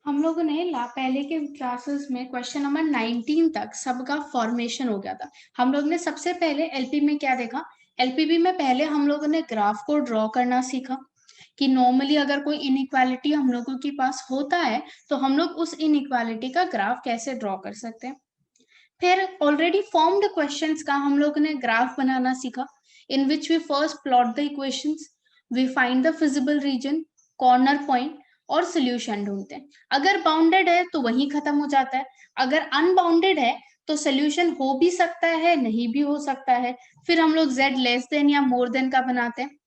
हम लोगों ने पहले के क्लासेस में क्वेश्चन नंबर 19 तक सबका फॉर्मेशन हो गया था। हम लोग ने सबसे पहले एलपी में क्या देखा, एलपीबी में पहले हम लोगों ने ग्राफ को ड्रॉ करना सीखा कि नॉर्मली अगर कोई इनइक्वालिटी हम लोगों के पास होता है तो हम लोग उस इनइक्वालिटी का ग्राफ कैसे ड्रॉ कर सकते हैं। फिर ऑलरेडी फॉर्म्ड क्वेश्चंस का हम लोग ने ग्राफ बनाना सीखा, in which we first plot the equations, we find the feasible region, corner point और सोल्यूशन ढूंढते हैं। अगर बाउंडेड है तो वही खत्म हो जाता है, अगर अनबाउंडेड है तो सोल्यूशन हो भी सकता है, नहीं भी हो सकता है। फिर हम लोग z लेस देन या मोर देन का बनाते हैं।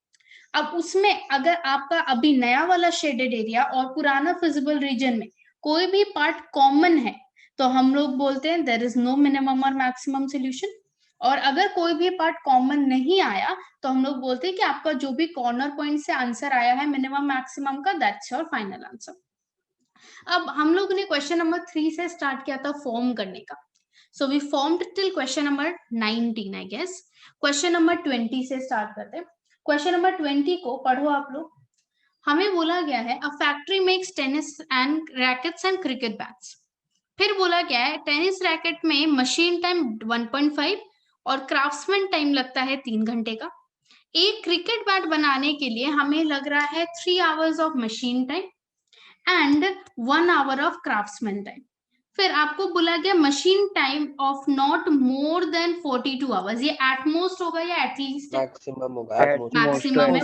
अब उसमें अगर आपका अभी नया वाला शेडेड एरिया और पुराना फिजिबल रीजन में कोई भी पार्ट कॉमन है तो हम लोग बोलते हैं देयर इज नो मिनिमम और मैक्सिमम सोल्यूशन। और अगर कोई भी पार्ट कॉमन नहीं आया तो हम लोग बोलते हैं कि आपका जो भी कॉर्नर पॉइंट से आंसर आया है मिनिमम मैक्सिमम का, दैट्स योर फाइनल आंसर। अब हम लोग ने क्वेश्चन नंबर 3 से स्टार्ट किया था फॉर्म करने का। So we formed till question number 19 I guess. Question number 20 से स्टार्ट करते हैं। क्वेश्चन नंबर 20 को पढ़ो आप लोग। हमें बोला गया है a factory makes tennis and rackets and cricket bats. फिर बोला गया है टेनिस रैकेट में मशीन टाइम 1.5 और क्राफ्ट्समैन टाइम लगता है 3 घंटे का। एक क्रिकेट बैट बनाने के लिए हमें लग रहा है 3 hours of machine time and 1 hour of craftsman time. फिर आपको बोला गया machine time of not more than 42 hours, ये एटमोस्ट होगा या एटलीस्ट? मैक्सिमम होगा, मैक्सिमम है।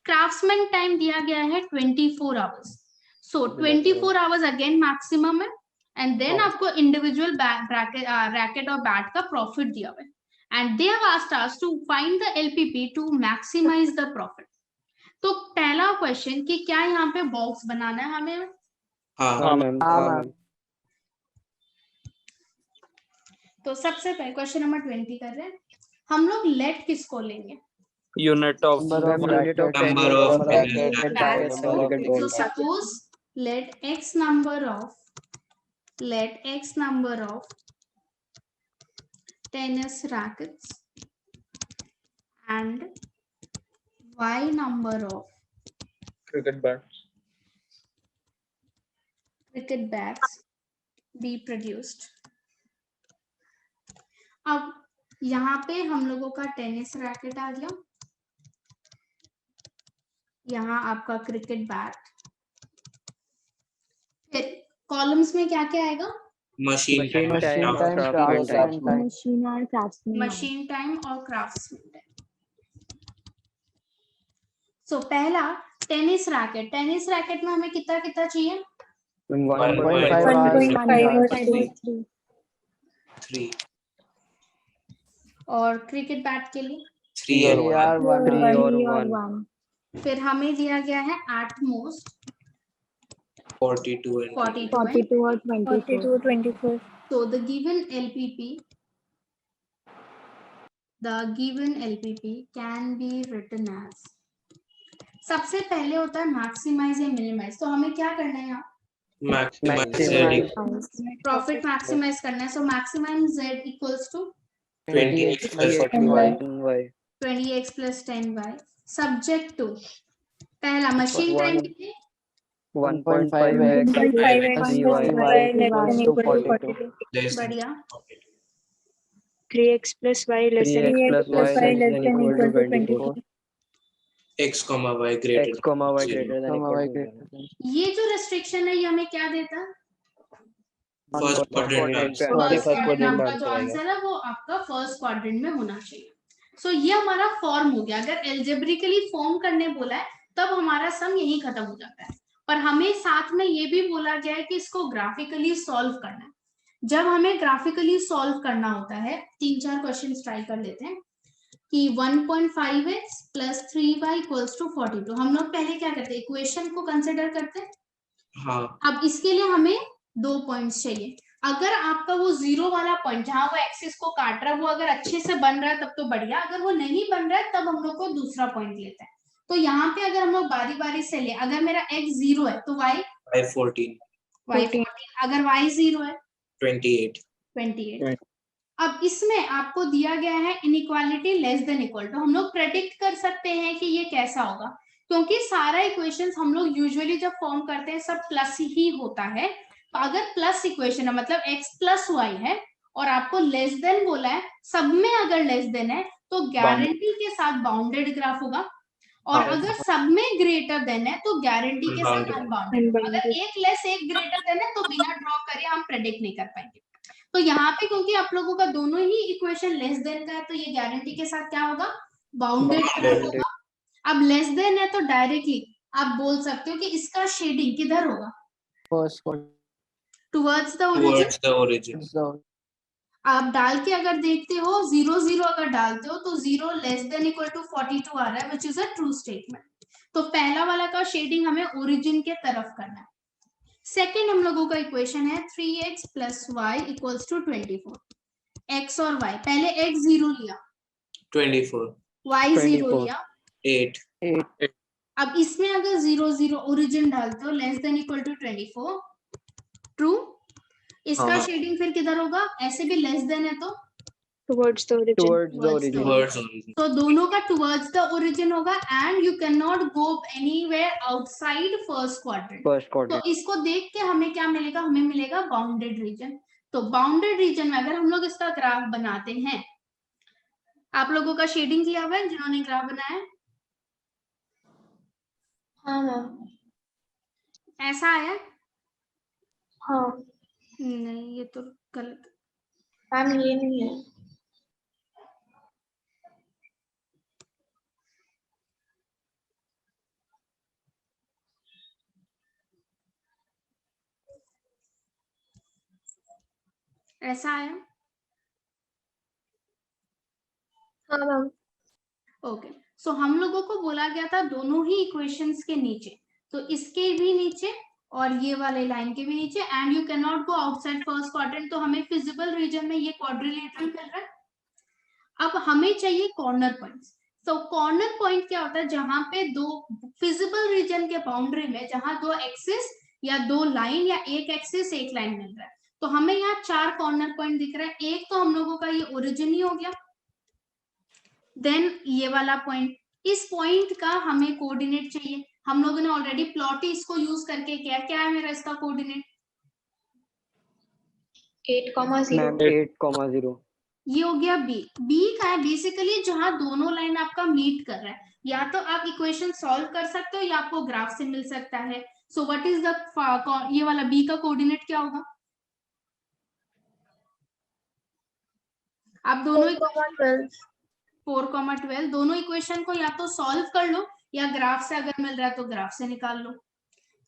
क्राफ्ट्समैन टाइम दिया गया है 24 hours. So 24 hours again maximum है। एंड देन आपको इंडिविजुअल रैकेट और बैट का प्रॉफिट दिया हुआ है। And they have asked us to find the LPP to maximise the profit. तो पहला क्वेश्चन कि क्या यहाँ पे बॉक्स बनाना है हमें? हाँ मैम। तो सबसे पहले क्वेश्चन नंबर 20 कर रहे हैं। हम लोग लेट किसको लेंगे? Unit of number of rackets and cricket So balls. suppose let x number of tennis rackets and y number of cricket bats. cricket bats be produced. अब यहाँ पे हम लोगों का टेनिस रैकेट आ गया, यहाँ आपका क्रिकेट बैट, फिर कॉलम्स में क्या क्या आएगा? Machine time, मशीन टाइम और क्राफ्ट्समैन टाइम। सो पहला टेनिस रैकेट में हमें कितना कितना चाहिए? 3 और क्रिकेट बैट के लिए 3 और 1 फिर हमें दिया गया है at most 42 and 42 or 24. So the given LPP can be written as, सबसे पहले होता है मैक्सिमाइज या मिनिमाइज। तो हमें क्या करना है यहाँ? maximize प्रॉफिट मैक्सिमाइज करना है। So maximum z equals to 20x plus 10y 20x plus 10y subject to पहला मशीन टाइम कितने? 1.5x बढ़िया। 3x plus y less than equal to 24. x, y greater than ये जो रेस्ट्रिक्शन है ये हमें क्या देता? फर्स्ट क्वाड्रेंट का जो आंसर है वो आपका फर्स्ट क्वाड्रेंट में होना चाहिए। सो ये हमारा फॉर्म हो गया। अगर एल्जेब्रिकली फॉर्म करने बोला है तब हमारा सम यही खत्म हो जाता है, पर हमें साथ में ये भी बोला गया है कि इसको ग्राफिकली सॉल्व करना है। जब हमें ग्राफिकली सॉल्व करना होता है 3-4 क्वेश्चन ट्राई कर लेते हैं कि 1.5x plus 3y equals to 42। हम लोग पहले क्या करते हैं, इक्वेशन को कंसिडर करते हैं। हाँ अब इसके लिए हमें 2 पॉइंट्स चाहिए। अगर आपका वो जीरो वाला पॉइंट जहां वो एक्सिस को काट रहा है वो अगर अच्छे से बन रहा है तब तो बढ़िया, अगर वो नहीं बन रहा है तब हम लोग को दूसरा पॉइंट लेते हैं। तो यहाँ पे अगर हम लोग बारी बारी से ले, अगर मेरा x 0 है तो y 14, अगर y 0 है 28। अब इसमें आपको दिया गया है inequality less than equal to. हम लोग प्रेडिक्ट कर सकते हैं कि ये कैसा होगा। क्योंकि सारा इक्वेशंस हम लोग यूजुअली जब फॉर्म करते हैं सब प्लस ही होता है। तो अगर प्लस इक्वेशन है मतलब x प्लस वाई है और आपको लेस देन बोला है, सब में अगर लेस देन है तो गारंटी के साथ बाउंडेड ग्राफ होगा, और अगर सब में ग्रेटर देन है तो गारंटी के साथ अनबाउंडेड। अगर एक लेस एक ग्रेटर देन है तो बिना ड्रॉ करे हम प्रेडिक्ट नहीं कर पाएंगे। तो यहाँ पे क्योंकि आप लोगों का दोनों ही इक्वेशन लेस देन का है तो ये गारंटी के साथ क्या होगा, बाउंडेड ग्राफ होगा। अब लेस देन है तो डायरेक्टली आप बोल सकते हो कि इसका शेडिंग किधर होगा, टुवर्ड्स द ओरिजिन। आप डाल के अगर देखते हो 0 0 अगर डालते हो तो 0 लेस देन इक्वल टू 42 आ रहा है which is a true statement. तो पहला वाला का शेडिंग हमें ओरिजिन के तरफ करना है। सेकंड हम लोगों का इक्वेशन है 3x plus y equals to 24। x और y, पहले x 0 लिया 24, y 0 लिया 8, अब इसमें अगर 0 0 ओरिजिन डालते हो less than equal to 24 true. इसका शेडिंग फिर किधर होगा, ऐसे भी लेस देन है तो towards the origin. towards origin. तो दोनों का टुवर्ड्स द ओरिजिन होगा and you can not go anywhere outside first quadrant. तो इसको देख के हमें क्या मिलेगा, हमें मिलेगा बाउंडेड रीजन। तो बाउंडेड रीजन में अगर हम लोग इसका ग्राफ बनाते हैं, आप लोगों का शेडिंग किया हुआ है जिन्होंने ग्राफ बनाया है? हाँ मैम, ऐसा आया? हाँ नहीं ये तो गलत। मैम, ये नहीं है। ऐसा आया? हाँ मैम, ओके सो हम लोगों को बोला गया था दोनों ही इक्वेशंस के नीचे, तो इसके भी नीचे और ये वाले लाइन के भी नीचे, and you can not go outside first quadrant. तो हमें फिजिबल रीजन में ये क्वाड्रिलेटरल मिल रहा है। अब हमें चाहिए कॉर्नर पॉइंट्स। तो कॉर्नर पॉइंट क्या होता है, जहां पे दो फिजिबल रीजन के बाउंड्री में जहां दो एक्सिस या दो लाइन या एक एक्सिस एक लाइन मिल रहा है। तो हमें यहाँ 4 कॉर्नर पॉइंट दिख रहा है। एक तो हम लोगों का ये ओरिजिन ही हो गया, देन ये वाला पॉइंट, इस पॉइंट का हमें कोऑर्डिनेट चाहिए। हम लोगों ने ऑलरेडी प्लॉट ही इसको यूज करके किया, क्या है मेरा इसका कोऑर्डिनेट 8,0. ये हो गया बी। बी का है बेसिकली जहां दोनों लाइन आपका मीट कर रहा है। या तो आप इक्वेशन सॉल्व कर सकते हो या आपको ग्राफ से मिल सकता है। सो व्हाट इज द, ये वाला बी का कोऑर्डिनेट क्या होगा, आप दोनों 4,12 दोनों इक्वेशन को या तो सॉल्व कर लो या ग्राफ से अगर मिल रहा है तो ग्राफ से निकाल लो।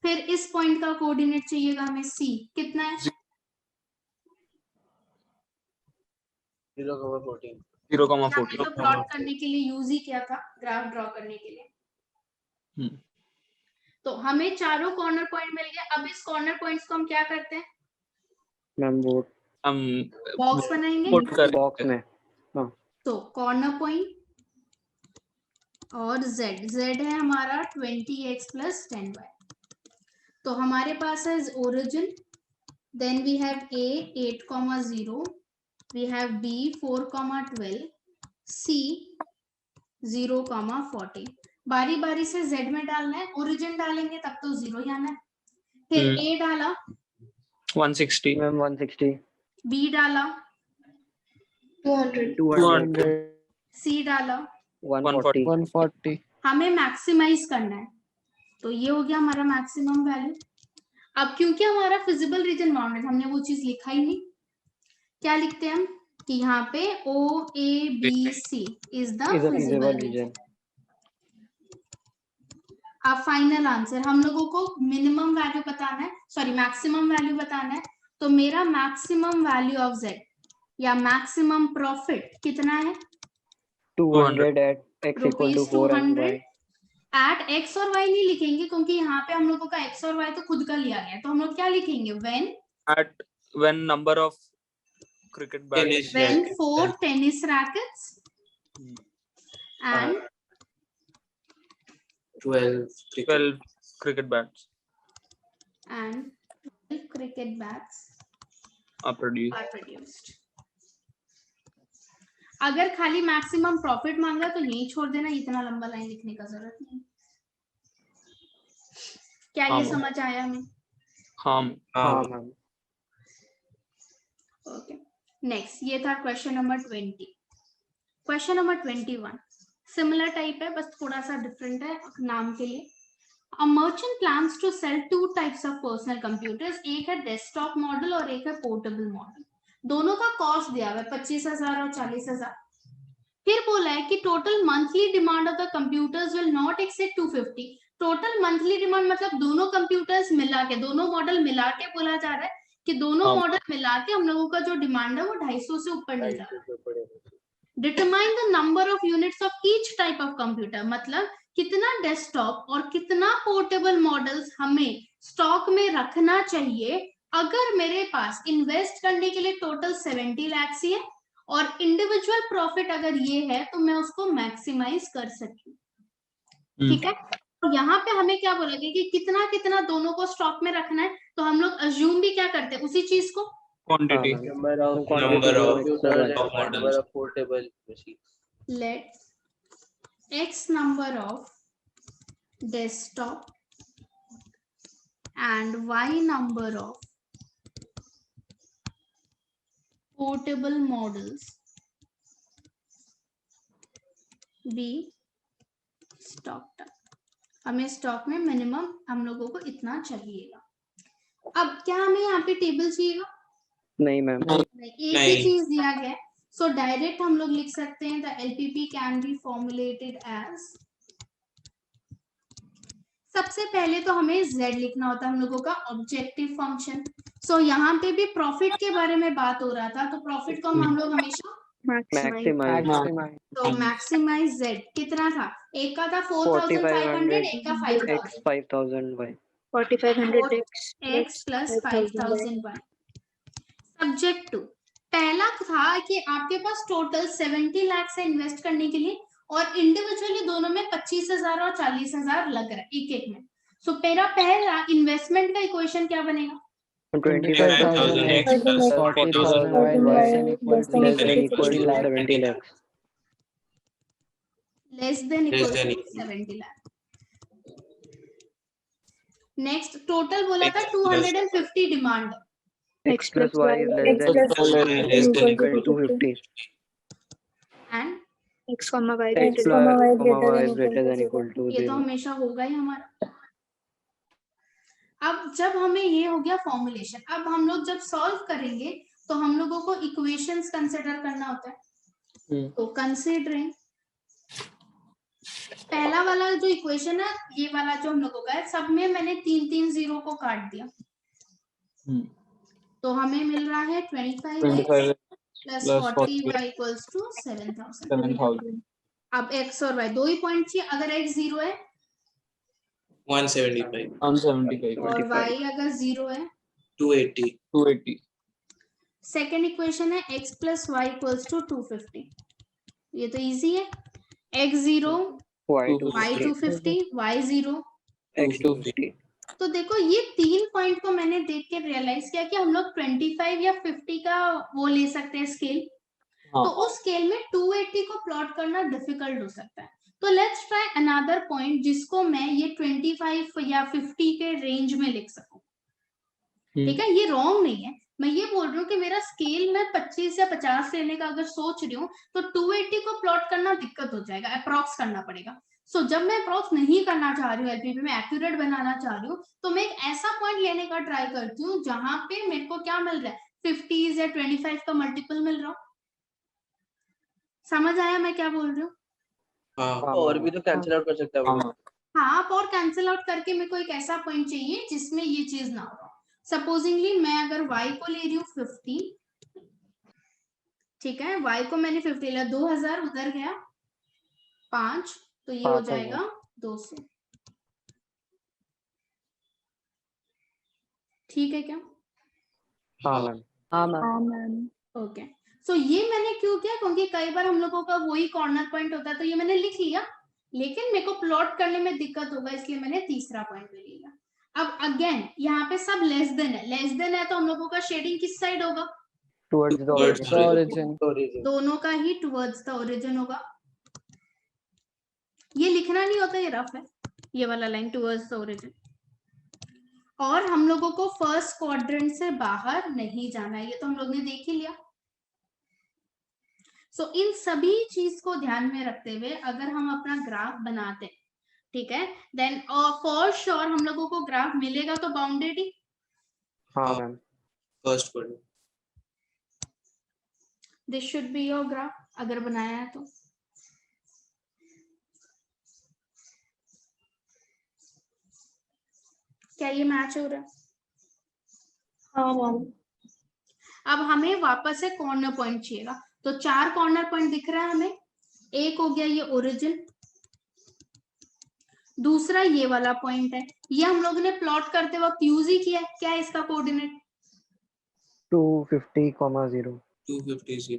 फिर इस पॉइंट का कोऑर्डिनेट चाहिएगा हमें सी, कितना है 0,14. तो प्लॉट करने के लिए यूज ही किया था, ग्राफ ड्रॉ करने के लिए। तो हमें चारों कॉर्नर पॉइंट मिल गए। अब इस कॉर्नर पॉइंट्स को हम क्या करते हैं, मैम वो हम बॉक्स बनाएंगे। पुट कर बॉक्स में, हाँ तो कॉर्नर पॉइंट और z है हमारा 20x प्लस 10y। तो हमारे पास है origin, then we have a 8,0, we have b 4,12, c 0,40। बारी बारी से z में डालना है, ओरिजिन डालेंगे तब तो 0 ही आना है। फिर a डाला 160. मैम 160, b डाला 200, c डाला 140. हमें मैक्सिमाइज करना है। तो ये हो गया हमारा मैक्सिमम वैल्यू। अब क्योंकि हमारा फिजिबल रीजन बाउंडेड, हमने वो चीज लिखा ही नहीं। क्या लिखते हैं हम कि यहाँ पे OABC is the feasible reason. अब फाइनल आंसर हम लोगों को मिनिमम वैल्यू बताना है, सॉरी मैक्सिमम वैल्यू बताना है। तो मेरा मैक्सिमम वैल्यू ऑफ z या मैक्सिमम प्रॉफिट कितना है 200 at x equal to 4 and y. At x और y नहीं लिखेंगे क्योंकि यहाँ पे हम लोगों का x और y तो खुद का लिया गया है। तो हम लोग क्या लिखेंगे when number of cricket bats, when 4 tennis rackets and 12 cricket bats and 12 cricket bats are produced. are produced. अगर खाली मैक्सिमम प्रॉफिट मांगा तो यही छोड़ देना, इतना लंबा लाइन लिखने का जरूरत नहीं। क्या हाँ, ये मैम। समझ आया हमें? हाँ हाँ मैम। ओके, नेक्स्ट ये था question number 20। Question number 21 similar type है, बस थोड़ा सा डिफरेंट है नाम के लिए। A merchant plans to sell two types of personal computers, एक है डेस्कटॉप मॉडल और एक है पोर्टेबल मॉडल। दोनों का कॉस्ट दिया हुआ है 25,000 और 40,000। फिर बोला है कि total monthly demand of the computers will not exceed 250। Total monthly demand मतलब दोनों कंप्यूटर्स मिला के, दोनों मॉडल मिला के बोला जा रहा है कि दोनों हाँ। मॉडल मिला के हम लोगों का जो डिमांड है वो 250 से ऊपर नहीं जा रहा। Determine the number of units of each type of computer, मतलब कितना डेस्कटॉप और कितना पोर्टेबल मॉडल्स हमें स्टॉक में रखना चाहिए अगर मेरे पास इन्वेस्ट करने के लिए टोटल 70 लाख ही है और इंडिविजुअल प्रॉफिट अगर ये है तो मैं उसको मैक्सिमाइज कर सकती हूँ। ठीक है, तो यहाँ पे हमें क्या बोलेंगे कि कितना कितना दोनों को स्टॉक में रखना है, तो हम लोग अज्यूम भी क्या करते हैं उसी चीज को, quantity. number of computers computers and and number of portable machines. let x number of desktop and y number of portable models be stocked up। हमें स्टॉक में मिनिमम हम लोगों को इतना चाहिएगा। अब क्या हमें यहाँ पे टेबल चाहिएगा? नहीं मैम। एक ही चीज दिया गया है, सो डायरेक्ट हम लोग लिख सकते हैं the LPP can be formulated as, सबसे पहले तो हमें z लिखना होता है हम लोगों का ऑब्जेक्टिव फंक्शन। सो यहाँ पे भी प्रॉफिट के बारे में बात हो रहा था, तो प्रॉफिट को हम लोग हमेशा मैक्सिमाइज। तो मैक्सिमाइज z कितना था, एक का था 4,500, एक का 5,000, x 5000 y 4500 x plus 5,000 y। Subject to पहला था कि आपके पास टोटल 70 लाख से इन्वेस्ट करने के लिए और इंडिविजुअली दोनों में 25,000 और 40,000 लग रहा है एक एक में। सो मेरा पहला इन्वेस्टमेंट का इक्वेशन क्या बनेगा, 25,000 x plus 40,000 y less than equal to 70 lakhs। Less than equal to 70 lakh. Next total बोला था 250 demand, x plus y is less than equal to 250 and x, y x greater plus than y is greater than equal to ये तो 0। हमेशा होगा ही हमारा। अब जब हमें ये हो गया फॉर्मुलेशन, अब हम लोग जब सॉल्व करेंगे तो हम लोगों को इक्वेशंस कंसिडर करना होता है। तो कंसीडरिंग पहला वाला जो इक्वेशन है, ये वाला जो हम लोगों का है, सब में मैंने 3 जीरो को काट दिया, तो हमें मिल रहा है 25 प्लस 40 y इक्वल्स टू 7,000। अब x और y दो ही पॉइंट चाहिए, अगर x 0 है 175 और y अगर 0 है 280 सेकेंड इक्वेशन है x plus y equals to 250। ये तो इजी है, x 0 y y 250 y 0 x 250। तो देखो ये 3 पॉइंट को मैंने देख के रियलाइज किया कि हम लोग 25 या 50 का वो ले सकते हैं स्केल, तो उस स्केल में 280 को प्लॉट करना डिफिकल्ट हो सकता है। तो लेट्स ट्राई अनदर पॉइंट जिसको मैं ये 25 या 50 के रेंज में लिख सकूं। ठीक है, ये रॉन्ग नहीं है, मैं ये बोल रही हूँ कि मेरा स्केल में 25 या 50 लेने का अगर सोच रही हूँ तो 280 को प्लॉट करना दिक्कत हो जाएगा, अप्रॉक्स करना पड़ेगा। सो जब मैं अप्रॉक्स नहीं करना चाह रही हूँ, एलपीपी में एक्यूरेट बनाना चाह रही हूँ, तो मैं एक ऐसा पॉइंट लेने का ट्राई करती हूँ जहां पे मेरे को क्या मिल रहा है, 50 या 25 का मल्टीपल मिल रहा हो। समझ आया मैं क्या बोल रही हूँ? और भी तो कैंसिल आउट कर सकता है वो। हाँ, आप और कैंसिल आउट करके मेरे को एक ऐसा पॉइंट चाहिए जिसमें ये चीज ना हो। सपोजिंगली मैं अगर y को ले रही हूँ 50, ठीक है, y को मैंने 50 लिया, 2000 उधर गया 5, तो ये हो जाएगा 200। ठीक है क्या? हाँ मैम। ओके, सो ये मैंने क्यों किया, क्योंकि कई बार हम लोगों का वही कॉर्नर पॉइंट होता है, तो ये मैंने लिख लिया, लेकिन मेरे को प्लॉट करने में दिक्कत होगा, इसलिए मैंने तीसरा पॉइंट ले लिया। अब अगेन यहाँ पे सब लेस देन है, लेस देन है तो हम लोगों का शेडिंग किस साइड होगा, टुवर्ड्स द ओरिजिन। दोनों का ही टुवर्ड्स द ओरिजिन होगा। ये लिखना नहीं होता, ये रफ है, ये वाला लाइन टुवर्ड्स द ओरिजिन। और हम लोगों को फर्स्ट क्वाड्रेंट से बाहर नहीं जाना है, ये तो हम लोग ने देख ही लिया। सो इन सभी चीज को ध्यान में रखते हुए अगर हम अपना ग्राफ बनाते हैं, ठीक है, देन फॉर श्योर हम लोगों को ग्राफ मिलेगा तो बाउंडेड ही। हाँ ma'am. First quadrant. This should be your graph अगर बनाया है तो। क्या ये मैच हो रहा है? हाँ मैम। अब हमें वापस से कॉर्नर पॉइंट चाहिएगा, तो 4 कॉर्नर पॉइंट दिख रहा है हमें। एक हो गया ये ओरिजिन, दूसरा ये वाला पॉइंट है, ये हम लोगों ने प्लॉट करते वक्त यूज ही किया है। क्या है इसका कोऑर्डिनेट? 250,0. 250.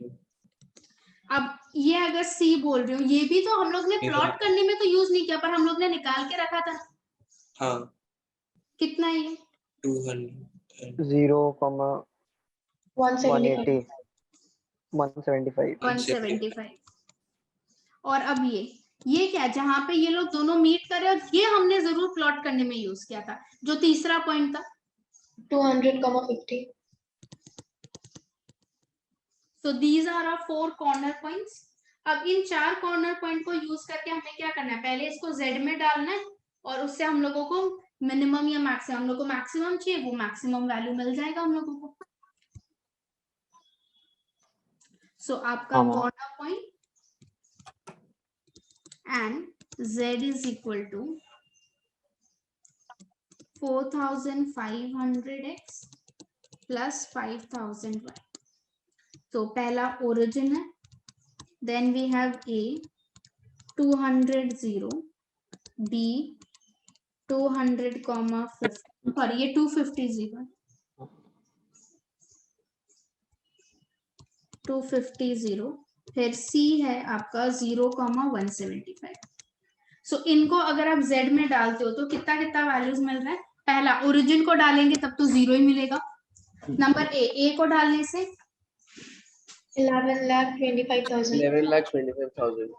अब ये अगर सी बोल रही हूँ, ये भी तो हम लोग ने प्लॉट करने में तो यूज नहीं किया, पर हम लोग ने निकाल के रखा था। हाँ। कितना है ये? 200. 0,180. 175. 175। और अब ये क्या है? जहां पे ये लोग दोनों मीट करे, और ये हमने जरूर प्लॉट करने में यूज किया था, जो तीसरा पॉइंट था 200,50. So these are our 4 corner points. अब इन 4 कॉर्नर पॉइंट को यूज करके हमें क्या करना है? पहले इसको z में डालना है, और उससे हम लोगों को मिनिमम या मैक्सिमम, हम लोग को मैक्सिमम चाहिए, वो मैक्सिमम वैल्यू मिल जाएगा हम लोगों को। सो आपका corner point and z is equal to 4,500x plus 5,000y. तो पहला ओरिजिन है, then we have a 200 0, b 200, 50, sorry ये 250 0, 250 0, फिर c है आपका 0,175। सो इनको अगर आप z में डालते हो तो कितना कितना वैल्यूज मिल रहा है? पहला ओरिजिन को डालेंगे तब तो 0 ही मिलेगा। नंबर ए को डालने से 11,25,000. 11,25,000.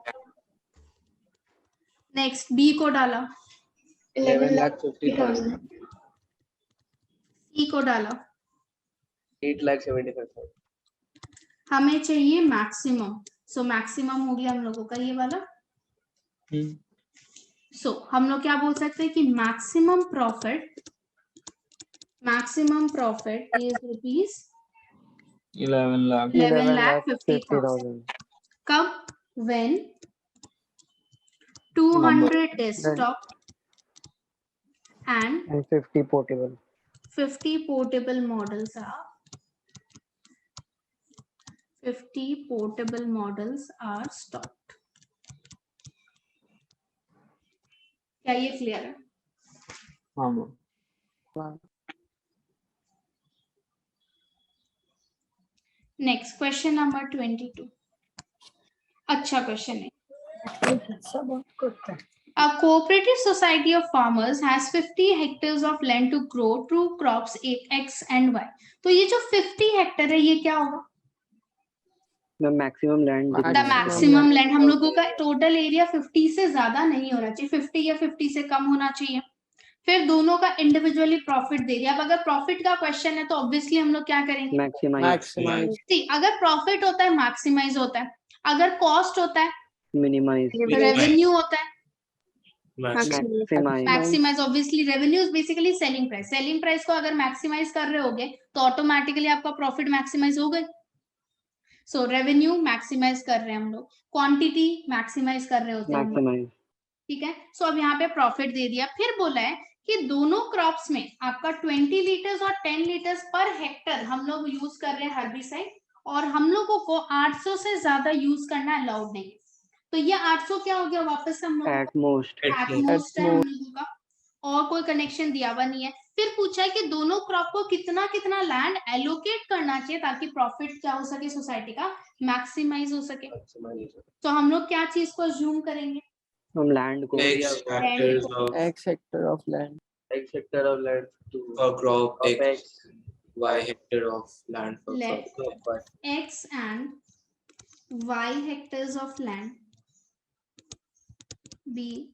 नेक्स्ट बी को डाला, 11,50,000. सी को डाला, 8,75,000. हमें चाहिए मैक्सिमम। सो मैक्सिमम हो गया हम लोगों का ये वाला। सो हम लोग क्या बोल सकते हैं कि मैक्सिमम प्रॉफिट इज रुपीज 11,50,000। कब? When 200 desktop and 50 portable. 50 portable models are stocked. क्या ये क्लियर है? Next question number 22। अच्छा क्वेश्चन है। A cooperative society of farmers has 50 hectares of land to grow two crops X and Y. तो ये जो 50 hectare है ये क्या होगा? Maximum land. The maximum land. हम लोगों का टोटल एरिया 50 से ज्यादा नहीं होना चाहिए, 50 या 50 से कम होना चाहिए। फिर दोनों का इंडिविजुअली प्रॉफिट दे दिया। अब अगर प्रॉफिट का क्वेश्चन है तो ऑब्वियसली हम लोग क्या करेंगे? मैक्सिमाइज। अगर प्रॉफिट होता है मैक्सिमाइज होता है, अगर कॉस्ट होता है मिनिमाइज। रेवेन्यू होता है maximise. Maximise. Obviously revenue is basically selling price. Selling price को अगर मैक्सिमाइज कर रहे होगे तो ऑटोमेटिकली आपका प्रॉफिट मैक्सिमाइज हो गई। सो रेवेन्यू मैक्सिमाइज कर रहे हैं हम लोग, क्वांटिटी मैक्सिमाइज कर रहे होते हैं, ठीक है। सो अब यहाँ पे प्रॉफिट दे दिया। फिर बोला है कि दोनों क्रॉप्स में आपका 20 लीटर्स और 10 लीटर्स पर हेक्टर हम लोग यूज कर रहे हैं हर्बिसाइड, और हम लोगों को 800 से ज्यादा यूज करना अलाउड नहीं है। तो ये 800 क्या हो गया? वापस हम लोग एटमोस्ट है हम लोगों का, और कोई कनेक्शन दिया हुआ नहीं है। फिर पूछा है कि दोनों क्रॉप को कितना कितना लैंड एलोकेट करना चाहिए ताकि प्रॉफिट क्या हो सके, सोसाइटी का मैक्सिमाइज हो सके। तो हम लोग क्या चीज को अज्यूम करेंगे? हम लैंड को X hectare of land for crop X, Y hectare of land for Let crop Y. X and Y hectares of land be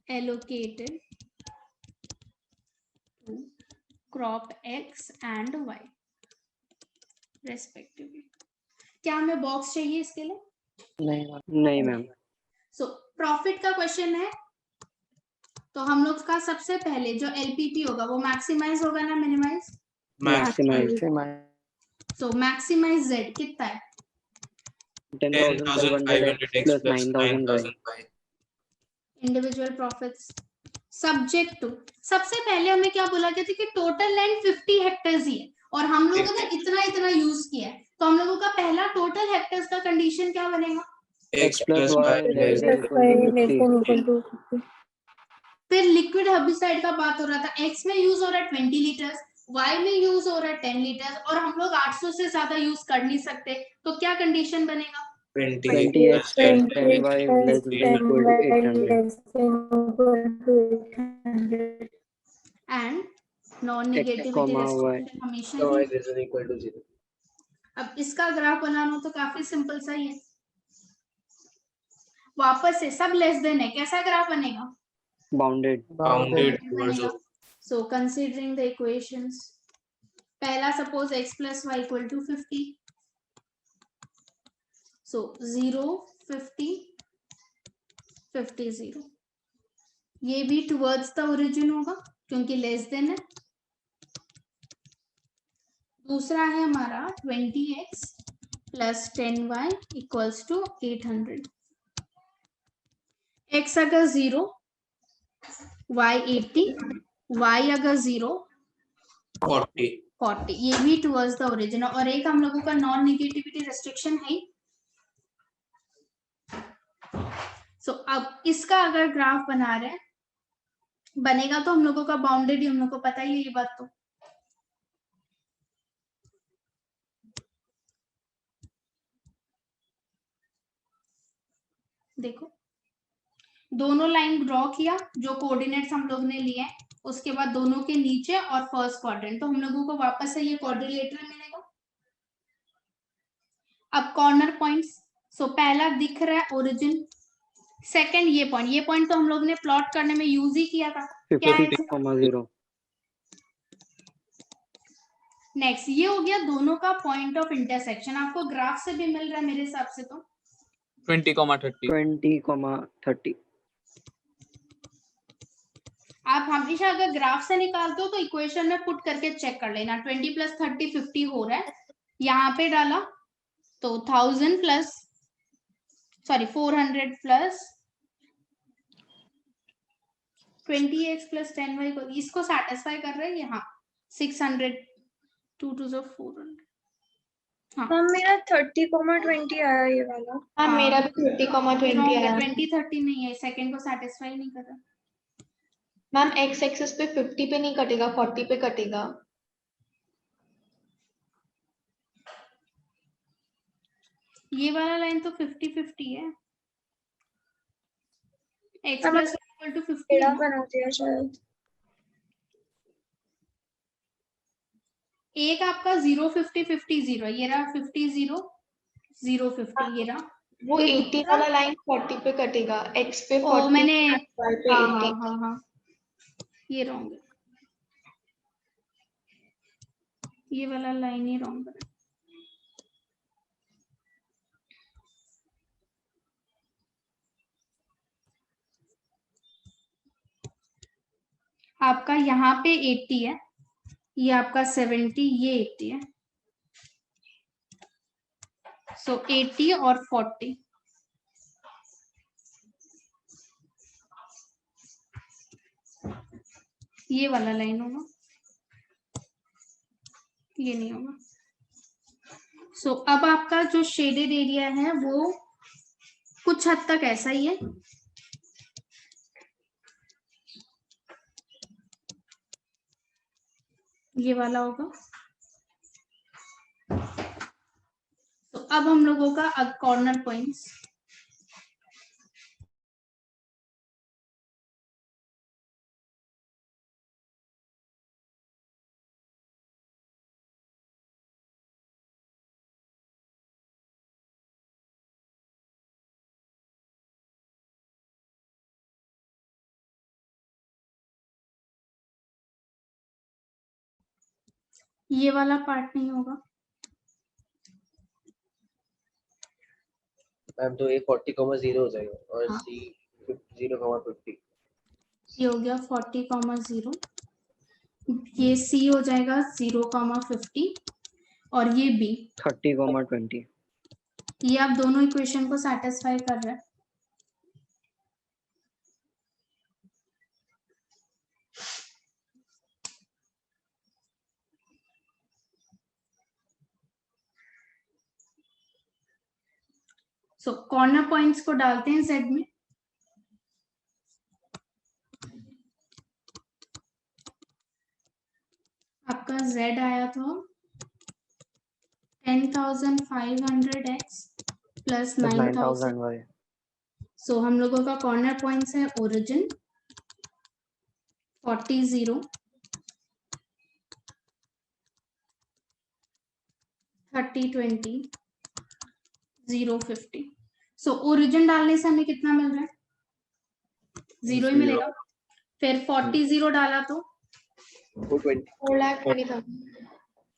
allocated crop x and y respectively. क्या हमें बॉक्स चाहिए इसके लिए? नहीं ma'am. So profit का question है, तो हम लोग का सबसे पहले जो एलपीपी होगा वो मैक्सिमाइज होगा ना मिनिमाइज? मैक्सिमाइज। सो मैक्सिमाइज z कितना है? 10,500 x plus plus 9,000 9,000 y. Individual profits subject to, सबसे पहले हमें क्या बोला गया था कि टोटल लैंड 50 हेक्टेयर्स ही है और हम लोगों ने इतना इतना यूज किया है, तो हम लोगों का पहला टोटल हेक्टेयर्स का कंडीशन क्या बनेगा? X plus y less than equal to 50. फिर लिक्विड हर्बिसाइड का बात हो रहा था, x में यूज हो रहा है 20 लीटर्स, y में यूज हो रहा है 10 लीटर्स और हम लोग 800 से ज्यादा यूज कर नहीं सकते, तो क्या कंडीशन बनेगा? 20x 10y less than equal to 800 and non negativity comma y. Restriction हमेशा y he. greater than equal to 0. अब इसका ग्राफ बनाना तो काफी सिंपल सा ही है, वापस से सब लेस देन है, कैसा ग्राफ बनेगा? Bounded. Bounded towards बनेगा। सो कंसीडरिंग द इक्वेशंस, पहला suppose x plus y equal to 50, सो 0 50 50 0, ये भी टुवर्ड्स द ओरिजिन होगा क्योंकि लेस देन है। दूसरा है हमारा 20x plus 10y equals to 800, x अगर 0 y 80 y अगर 0 40, ये भी टुवर्ड्स द ओरिजिन और एक हम लोगों का नॉन नेगेटिविटी रेस्ट्रिक्शन है। सो अब इसका अगर ग्राफ बना रहे हैं बनेगा तो हम लोगों का बाउंडेड ही, हम लोग को पता ही है ये बात। तो देखो दोनों लाइन ड्रॉ किया, जो कोऑर्डिनेट्स हम लोग ने लिए, उसके बाद दोनों के नीचे और फर्स्ट क्वाड्रेंट, तो हम लोगों को वापस से ये क्वाड्रिलेटरल मिलेगा। अब कॉर्नर पॉइंट्स, सो पहला दिख रहा है ओरिजिन, सेकंड ये पॉइंट तो हम लोग ने प्लॉट करने में यूज ही किया था, क्या है? 50,0. नेक्स्ट ये हो गया दोनों का पॉइंट ऑफ इंटरसेक्शन, आपको ग्राफ से भी मिल रहा है मेरे हिसाब से। तो 20,30. आप हमेशा अगर ग्राफ से निकालते हो तो इक्वेशन में पुट करके चेक कर लेना, 20 plus 30 50 हो रहा है, यहाँ पे डाला तो 1000 plus 400 plus 20x plus 10y को इसको सेटिस्फाई कर रहा है ये, हाँ 600 2 2 400। हाँ मेरा 30,20 आया ये वाला। हाँ मेरा भी 30,20 आया। 20 30 नहीं है, सेकंड को सेटिस्फाई नहीं कर रहा। मैम x एक्सिस पे 50 पे नहीं कटेगा, 40 पे कटेगा। ये वाला लाइन तो 50 50 है, x plus इक्वल टू 50 है। बना दिया शायद। एक आपका 0 50 50 0, ये रहा 50 0 0 50, ये रहा वो 80 वाला लाइन 40 पे कटेगा, x पे 40 मैंने y पे 80। हाँ ये रॉन्ग है, ये वाला लाइन ही रॉन्ग है। आपका यहाँ पे 80 है, ये आपका 70, ये 80 है, सो 80 और 40, ये वाला लाइन होगा, ये नहीं होगा। सो अब आपका जो शेडेड एरिया है वो कुछ हद तक ऐसा ही है, ये वाला होगा। तो अब हम लोगों का कॉर्नर पॉइंट्स, ये वाला पार्ट नहीं होगा मैम, तो ये 40,0 हो जाएगा और हाँ। C 0,50। ये हो गया 40,0, ये C हो जाएगा 0,50 और ये B 30,20। ये आप दोनों इक्वेशन को सेटिस्फाई कर रहे हैं। सो कॉर्नर पॉइंट्स को डालते हैं Z में। आपका Z आया था 10,500x प्लस 9,000। Y। सो हम लोगों का कॉर्नर पॉइंट्स है ओरिजिन 40 0 30 20 0 50। सो ओरिजिन डालने से हमें कितना मिल रहा है? 0 ही मिलेगा। फिर 40 0 डाला तो 4,20,000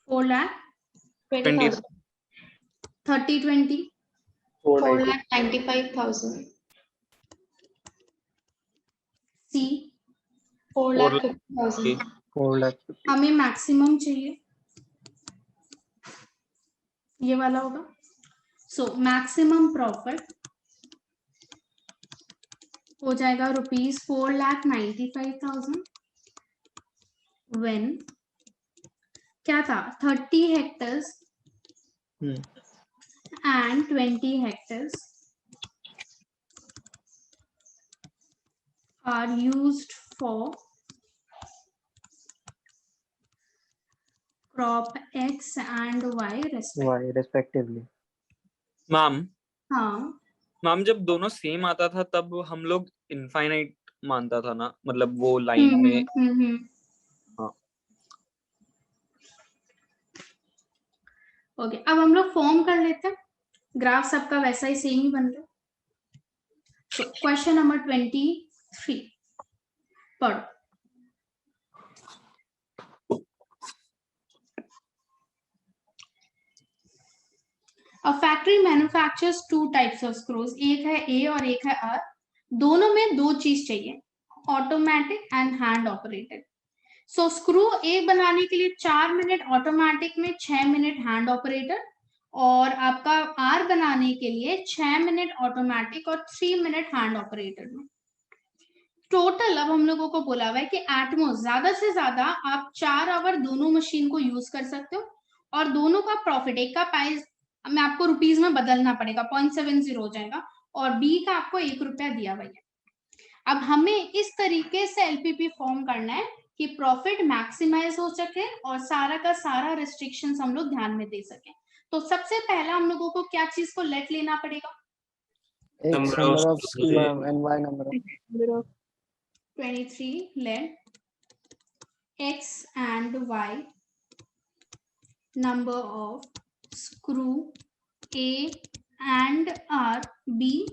4,20,000। 30 20 4,95,000 C 4,50,000 4 लाख। हमें मैक्सिमम चाहिए, ये वाला होगा। सो मैक्सिमम प्रॉफिट हो जाएगा ₹4,95,000 व्हेन क्या था 30 hectares and 20 hectares are used for crop X and Y respectively। Ma'am हाँ मैम जब दोनों सेम आता था तब हम लोग इनफाइनाइट मानता था ना, मतलब वो लाइन में। हाँ ओके, अब हम लोग फॉर्म कर लेते हैं। ग्राफ सबका वैसा ही सेम ही बन रहा है। क्वेश्चन नंबर 23 पढ़ो। A factory manufactures two types of screws, एक है A और एक है R। दोनों में दो चीज चाहिए, automatic and hand operated. So screw A बनाने के लिए 4 मिनट ऑटोमेटिक में, 6 मिनट हैंड ऑपरेटेड, और आपका R बनाने के लिए 6 मिनट ऑटोमेटिक और 3 मिनट हैंड ऑपरेटेड में। टोटल अब हम लोगों को बोला हुआ है कि एटमोस्ट ज्यादा से ज्यादा आप 4 आवर दोनों मशीन को यूज कर सकते हो, और दोनों का प्रॉफिट, एक का प्राइस में आपको रुपीज में बदलना पड़ेगा, 0.70 हो जाएगा, और बी का आपको ₹1 दिया हुआ है। अब हमें इस तरीके से एलपीपी फॉर्म करना है कि प्रॉफिट मैक्सिमाइज हो सके और सारा का सारा रिस्ट्रिक्शंस हम लोग ध्यान में दे सके। तो सबसे पहला हम लोगों को क्या चीज को लेट लेना पड़ेगा? X number of screws and Y number of 23 let X and Y number of screw A and R be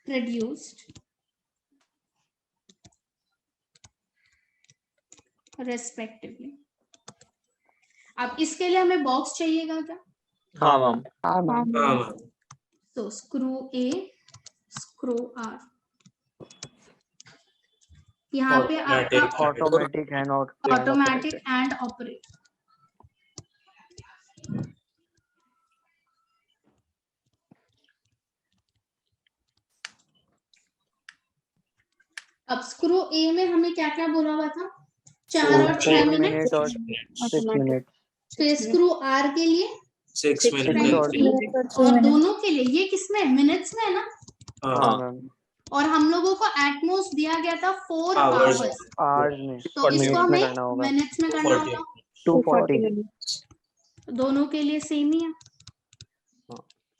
reduced respectively। अब इसके लिए हमें बॉक्स चाहिएगा क्या? हाँ मैम। तो स्क्रू A स्क्रू R, यहाँ पे आपका automatic and automatic and operate. अब स्क्रू A में हमें क्या क्या बोला हुआ था? 4 और 6 मिनट और 6 मिनट। फिर स्क्रू R के लिए 6 मिनट और दोनों के लिए ये किसमें, मिनट्स में है ना? हाँ मैम। और हम लोगों को एटमोस्ट दिया गया था 4 Hours आवर्स में तो इसको हमें करना होगा। मिनट्स में करना होगा। 240। दोनों के लिए सेम ही है।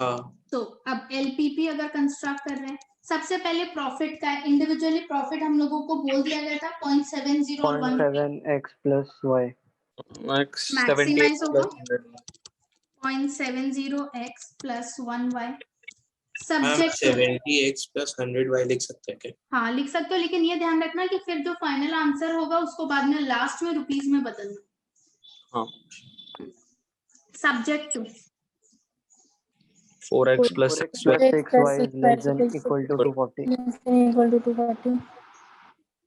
हाँ। तो अब एलपीपी अगर कंस्ट्रक्ट कर रहे हैं, सबसे पहले प्रॉफिट का इंडिविजुअली प्रॉफिट हम लोगों को बोल दिया गया था 0.70 0.7x plus y। मैक्सिमाइज होगा 0.70x plus 1y। Subject 70x + 100y लिख सकते हैं क्या? हाँ लिख सकते हो, लेकिन ये ध्यान रखना कि फिर जो फाइनल आंसर होगा उसको बाद में लास्ट में रुपीस में बदलना। हाँ। Subject 2 4x + 6y 6y is less than equal to 240. Less than equal to 240.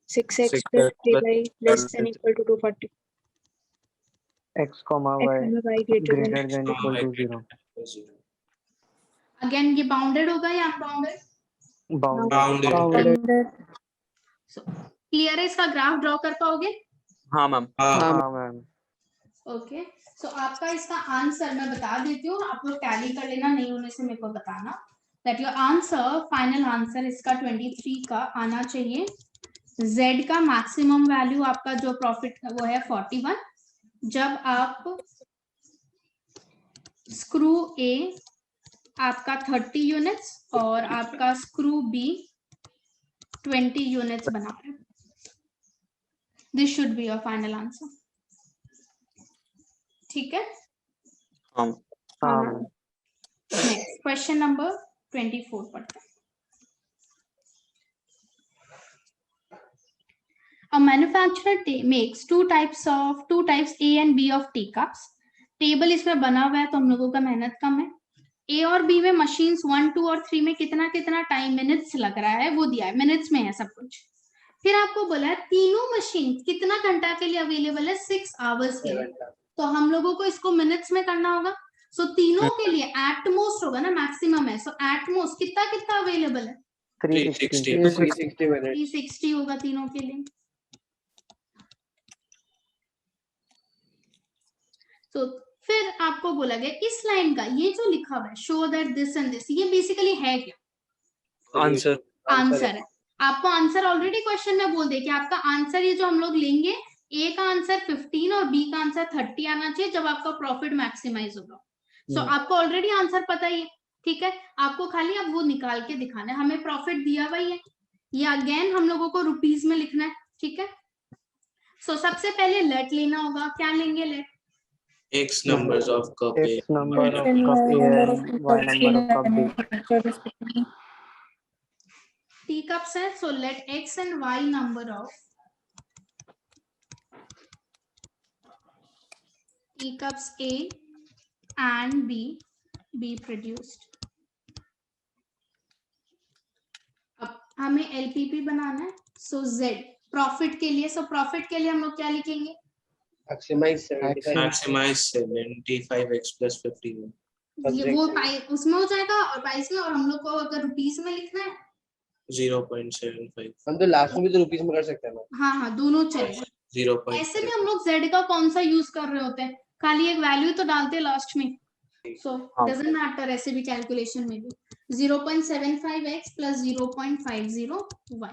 6x plus 3y less than equal to 240. X comma X y comma y greater than greater than equal to 0. Again ये bounded होगा या unbounded? Bounded. bounded. Clear है? इसका graph draw कर पाओगे? हाँ ma'am. हाँ ma'am. Okay, सो आपका इसका आंसर मैं बता देती हूँ, आप लोग टैली कर लेना, नहीं होने से मेरे को बताना। That your answer, final answer इसका 23 का आना चाहिए। Z का मैक्सिमम वैल्यू आपका जो प्रॉफिट का वो है 41। जब आप स्क्रू A आपका 30 यूनिट्स और आपका स्क्रू B 20 यूनिट्स बना रहे, this should be your final answer. ठीक है? हाँ। नेक्स्ट क्वेश्चन नंबर 24 पढ़ते हैं। A manufacturer makes two types A and B of teacups. Table इसमें बना हुआ है तो हम लोगों का मेहनत कम है। A और B में मशीन्स 1, 2 और 3 में कितना कितना टाइम मिनट्स लग रहा है वो दिया है, मिनट्स में है सब कुछ। फिर आपको बोला है तीनों मशीन कितना घंटा के लिए अवेलेबल है, 6 आवर्स के लिए। तो हम लोगों को इसको मिनट्स में करना होगा। सो तीनों के लिए एट मोस्ट होगा ना, मैक्सिमम है। सो एट मोस्ट कितना कितना अवेलेबल है? 360 होगा तीनों के लिए। तो फिर आपको बोला गया इस लाइन का ये जो लिखा हुआ है show that this and this, ये बेसिकली है क्या? आंसर है। आपको आंसर ऑलरेडी क्वेश्चन में बोल दे कि आपका आंसर ये जो हम लोग लेंगे, ए का आंसर 15 और बी का आंसर 30 आना चाहिए जब आपका प्रॉफिट मैक्सिमाइज होगा। सो आपको ऑलरेडी आंसर पता ही है, ठीक है? आपको खाली अब वो निकाल के दिखाना है। हमें प्रॉफिट दिया हुआ ही है, ये अगेन हम लोगों को रुपीस में लिखना है, ठीक है? सो सबसे पहले लेट लेना होगा। क्या लेंगे late? X numbers of cup A. X number of cup A and Y number of cup B. T cups है, so let X and Y number of teacups A and B be produced. अब हमें LPP बनाना है, so Z profit के लिए, so profit के लिए हम लोग क्या लिखेंगे? Maximize 75x plus 51. ये वो उसमें हो जाएगा और 22 में, और हम लोग को अगर रुपीस में लिखना है 0.75. हम तो लास्ट में भी तो रुपीस में कर सकते हैं ना। हाँ दोनों चलेगा। 0. ऐसे में हम लोग Z का कौन सा यूज कर रहे होते हैं, खाली एक वैल्यू तो डालते हैं लास्ट में, सो डजंट मैटर। ऐसे भी कैलकुलेशन में भी 0.75x plus 0.50y।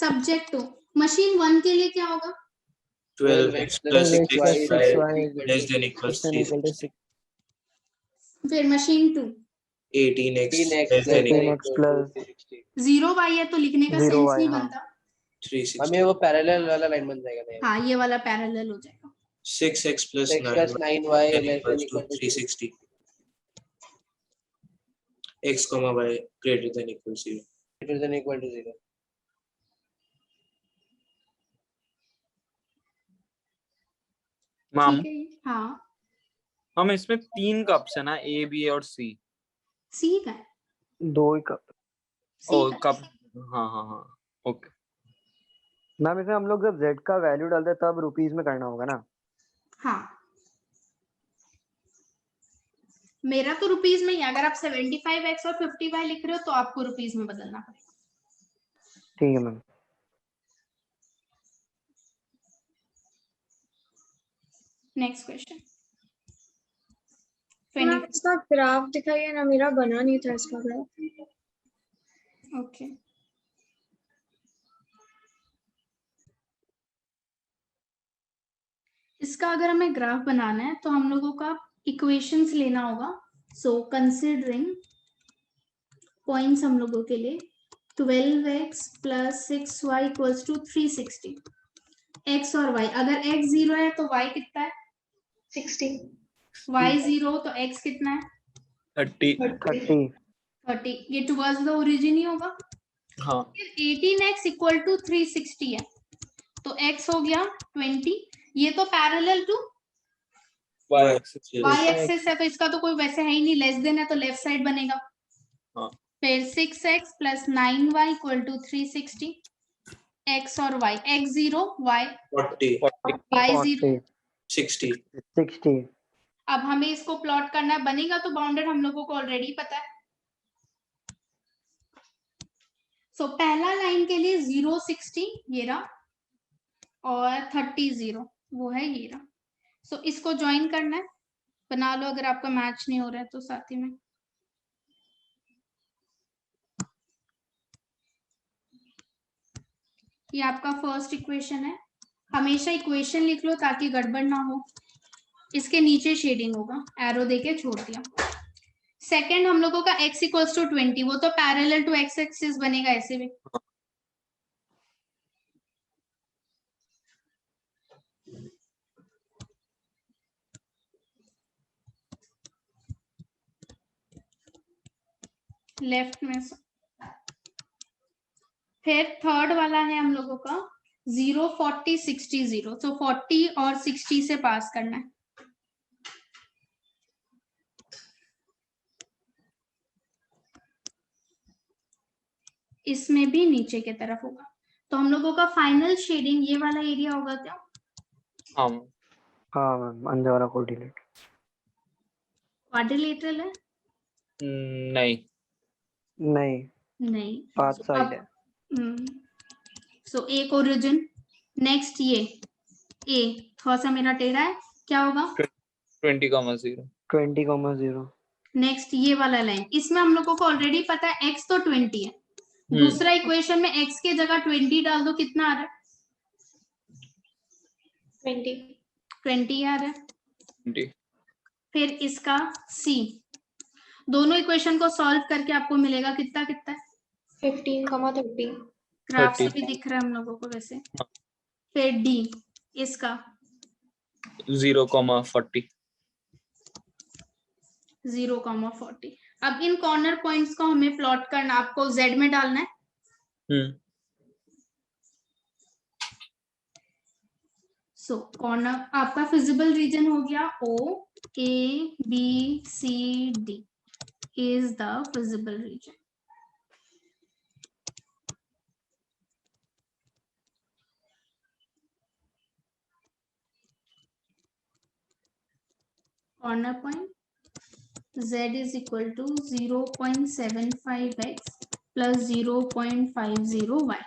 Subject to machine 1 के लिए क्या होगा? 12x plus 6y less than equals 3. फिर machine 2 18x less than equals plus 0y है तो लिखने का सेंस नहीं बनता। 360. हमें वो पैरेलल वाला लाइन बन जाएगा ना। हाँ ये वाला पैरेलल हो जाएगा। 6x plus 9y less than equals 360. X comma y greater than equals 0. Greater than equal to 0. Ma'am हाँ हम इसमें 3 कप्स है ना, A, B और C। सी का है? 2 कप। ओ कप, हाँ ओके। मैम इसे हम लोग जब Z का वैल्यू डालते हैं तब रुपीस में करना होगा ना? हाँ मेरा तो रुपीस में ही, अगर आप 75x और 50y लिख रहे हो तो आपको रुपीस में बदलना पड़ेगा। ठीक है मैम। Next question. इसका ग्राफ दिखाइए ना, मेरा बना नहीं था इसका ग्राफ। ओके इसका अगर हमें ग्राफ बनाना है तो हम लोगों का इक्वेशंस लेना होगा। सो कंसीडरिंग पॉइंट्स हम लोगों के लिए 12x plus 6y equals to 360। x और y, अगर x 0 है तो y कितना है? 60। y 0 तो x कितना है? 30। 30, ये टुवर्ड्स द ओरिजिन ही होगा। हाँ 18x इक्वल टू 360 है, तो x हो गया 20, ये तो parallel to y axis y axis है, तो इसका तो कोई वैसे है ही नहीं, लेस देन है तो लेफ्ट साइड बनेगा। हाँ। फिर 6x plus 9y equal to 360, x और y, x 0 y 40 y 0 60 60 अब हमें इसको प्लॉट करना बनेगा, तो बाउंडेड हम लोगों को ऑलरेडी पता है। सो पहला लाइन के लिए 0 60 ये रहा, और 30 0 वो है ये रहा। सो इसको ज्वाइन करना है, बना लो अगर आपका मैच नहीं हो रहा है तो साथ ही में। ये आपका फर्स्ट इक्वेशन है, हमेशा इक्वेशन लिख लो ताकि गड़बड़ ना हो। इसके नीचे शेडिंग होगा, एरो देके छोड़ दिया। सेकंड हम लोगों का x इक्वल्स टू 20, वो तो पैरेलल टू x एक्सिस बनेगा ऐसे भी। लेफ्ट में से फिर थर्ड वाला है हम लोगों का 0 40 60 0, तो 40 और 60 से पास करना है। इसमें भी नीचे की तरफ होगा, तो हम लोगों का फाइनल शेडिंग ये वाला एरिया होगा क्या? हाँ हाँ मैम, अंदर वाला कोऑर्डिनेट क्वाड्रिलेटरल है? नहीं नहीं, पाथ साइड है। सो एक ओरिजिन, नेक्स्ट ये ए थोड़ा सा मेरा टेढ़ा है, क्या होगा? 20,0 नेक्स्ट ये वाला लाइन, इसमें हम लोगों को ऑलरेडी पता है x तो 20 है, दूसरा इक्वेशन में x के जगह 20 डाल दो, कितना आ रहा है? 20 आ रहा है। 20 फिर इसका c, दोनों इक्वेशन को सॉल्व करके आपको मिलेगा कितना कितना है? 15,30 ग्राफ से 30 भी दिख रहा है हम लोगों को वैसे। फिर d इसका 0,40 0,40। अब इन कॉर्नर पॉइंट्स को हमें प्लॉट करना, आपको z में डालना है। सो कॉर्नर आपका फिजिबल रीजन हो गया O A B C D is the visible region. Corner point Z is equal to 0.75x plus 0.50y.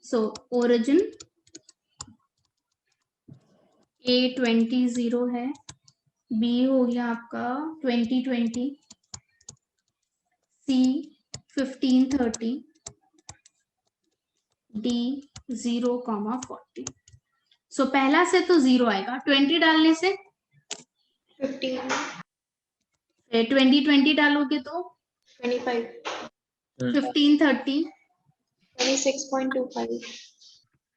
So origin A 20 0 है, B हो गया आपका 20 20, C 15 30, D 0,40. सो पहला से तो 0 आएगा, 20 डालने से 15 20 20 डालोगे तो 25 15 30 26.25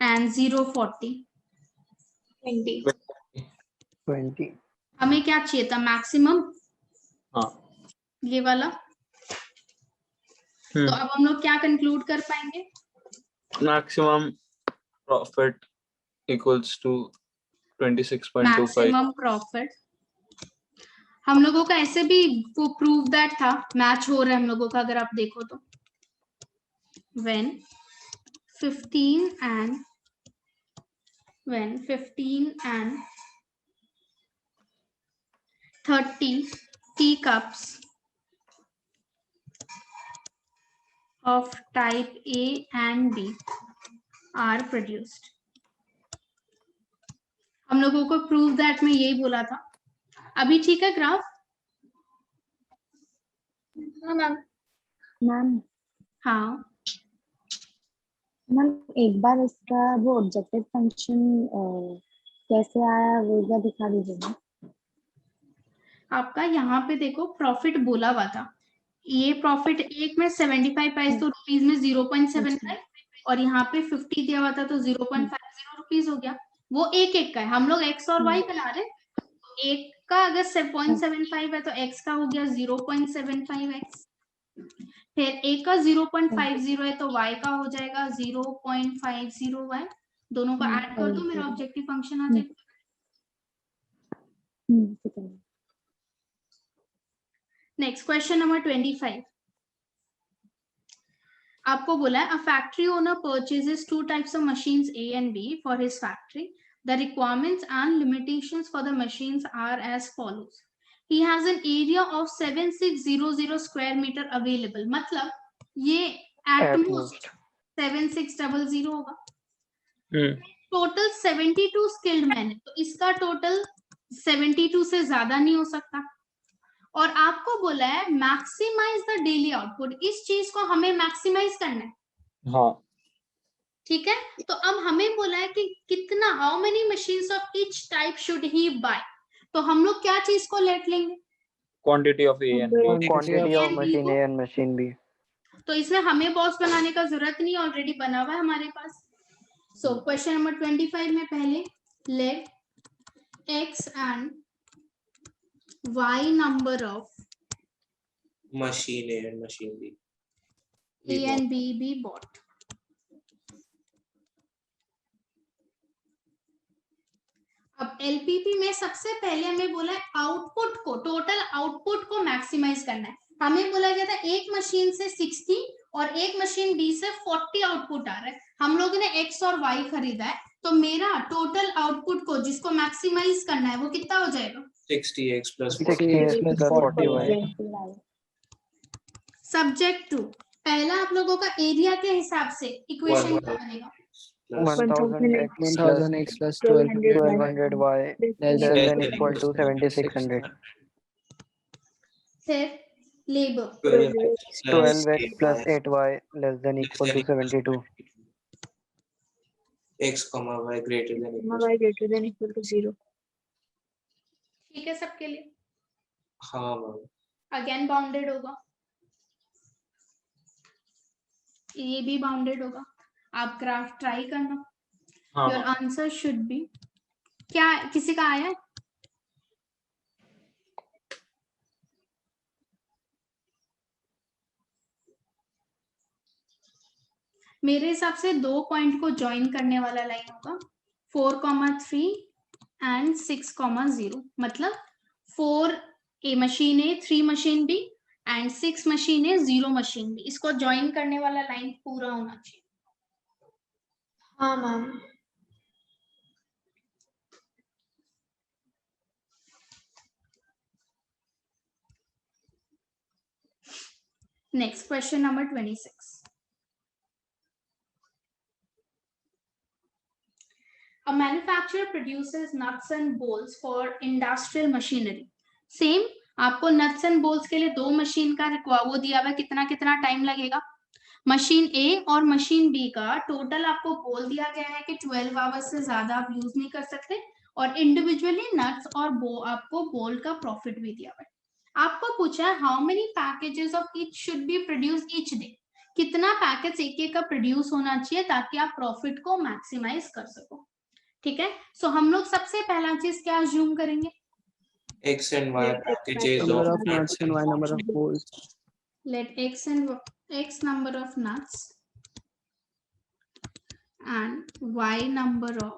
एंड 0,40. 20 हमें क्या चाहिए था? मैक्सिमम, हाँ ये वाला। तो अब हम लोग क्या कंक्लूड कर पाएंगे? Maximum profit equals to 26.25। Maximum profit हम लोगों का ऐसे भी वो प्रूव दैट था, मैच हो रहा है हम लोगों का, अगर आप देखो तो when 15 and 30 teacups of type A and B are produced. हम लोगों को प्रूव दैट में यही बोला था। अभी ठीक है ग्राफ? हाँ मैम। हाँ मैम एक बार इसका वो ऑब्जेक्टिव फंक्शन कैसे आया वो एक बार दिखा दीजिए मैम। आपका यहाँ पे देखो प्रॉफिट बोला हुआ था, ये प्रॉफिट एक में 75 प्राइस तो रुपीज में 0.75 और यहाँ पे 50 दिया हुआ था तो 0.50 रुपीज हो गया। वो एक एक का है, हम लोग x और y बना रहे, एक का अगर 0.75 है तो x का हो गया 0.75x, फिर a का 0.50 है तो y का हो जाएगा 0.50y, दोनों का ऐड कर दो, मेरा ऑब्जेक्टिव फंक्शन आ जाएगा। Next question number 25। आपको बोला है a factory owner purchases two types of machines A and B for his factory. The requirements and limitations for the machines are as follows. He has an area of 7600 square meter available. मतलब ये at most 7600 होगा। Total 72 skilled man है, तो इसका total 72 से ज्यादा नहीं हो सकता। और आपको बोला है मैक्सिमाइज द डेली आउटपुट, इस चीज को हमें मैक्सिमाइज करना है। हाँ ठीक है, तो अब हमें बोला है कि कितना, how many machines of each type should he buy, तो हम लोग क्या चीज को लेट लेंगे? Quantity of A and B, quantity of machine A and machine B. तो इसमें हमें बॉक्स बनाने का जरूरत नहीं, ऑलरेडी बना हुआ है हमारे पास। सो क्वेश्चन नंबर 25 में पहले let x and y number of machine A and machine B. A and B be bought. अब LPP में सबसे पहले हमें बोला है आउटपुट को, टोटल आउटपुट को मैक्सिमाइज करना है। हमें बोला गया था एक मशीन से 60 और एक मशीन B से 40 आउटपुट आ रहा है। हम लोगों ने X और Y खरीदा है, तो मेरा टोटल आउटपुट को जिसको मैक्सिमाइज करना है वो कितना हो जाएगा? 60x plus 40y। Subject to, पहला आप लोगों का एरिया के हिसाब से इक्वेशन क्या बनेगा? 1000x plus 1200y less than equal to 7600। फिर labour 12x plus 8y less than equal to 72। x comma y greater than equal to 0। ठीक है सबके लिए? हाँ मैम। अगेन बाउंडेड होगा, ये भी बाउंडेड होगा। आप ग्राफ ट्राई करना। योर आंसर शुड बी, क्या किसी का आया? मेरे हिसाब से दो पॉइंट को ज्वाइन करने वाला लाइन होगा 4,3 एंड 6,0, मतलब 4 a machine A, 3 machine B and 6 machine A, 0 machine B, इसको ज्वाइन करने वाला लाइन पूरा होना चाहिए। हाँ ma'am. Next question number 26। A manufacturer produces nuts and bolts for industrial machinery. Same, आपको nuts and bolts के लिए दो मशीन का वो दिया हुआ, कितना कितना टाइम लगेगा। मशीन ए और मशीन बी का टोटल आपको बोल दिया गया है कि 12 आवर्स से ज्यादा आप यूज नहीं कर सकते, और इंडिविजुअली नट्स और आपको बोल्ट का प्रॉफिट भी दिया हुआ है। आपको पूछा है how many packages of each should be produce each day, कितना पैकेज एक एक का प्रोड्यूस होना चाहिए ताकि आप प्रॉफिट को मैक्सिमाइज कर सको। ठीक है, सो हम लोग सबसे पहला चीज क्या अज्यूम करेंगे? x and y packages Number of of nuts and y number of bolts। Let x number of nuts and y number of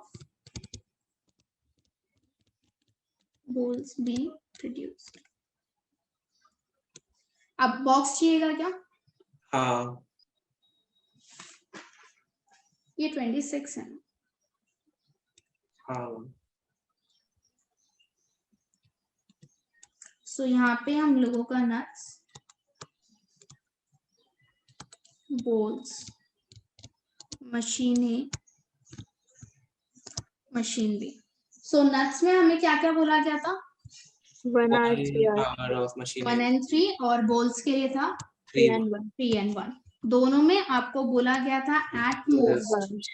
bolts be produced। अब बॉक्स चाहिएगा क्या? हाँ। ये 26 है। हाँ। सो यहाँ पे हम लोगों का नट्स, बोल्ट्स, मशीन ए, मशीन बी। सो नट्स में हमें क्या क्या बोला गया था? 1 and 3, और बोल्ट्स के लिए था 3 and 1। दोनों में आपको बोला गया था एट मोस्ट।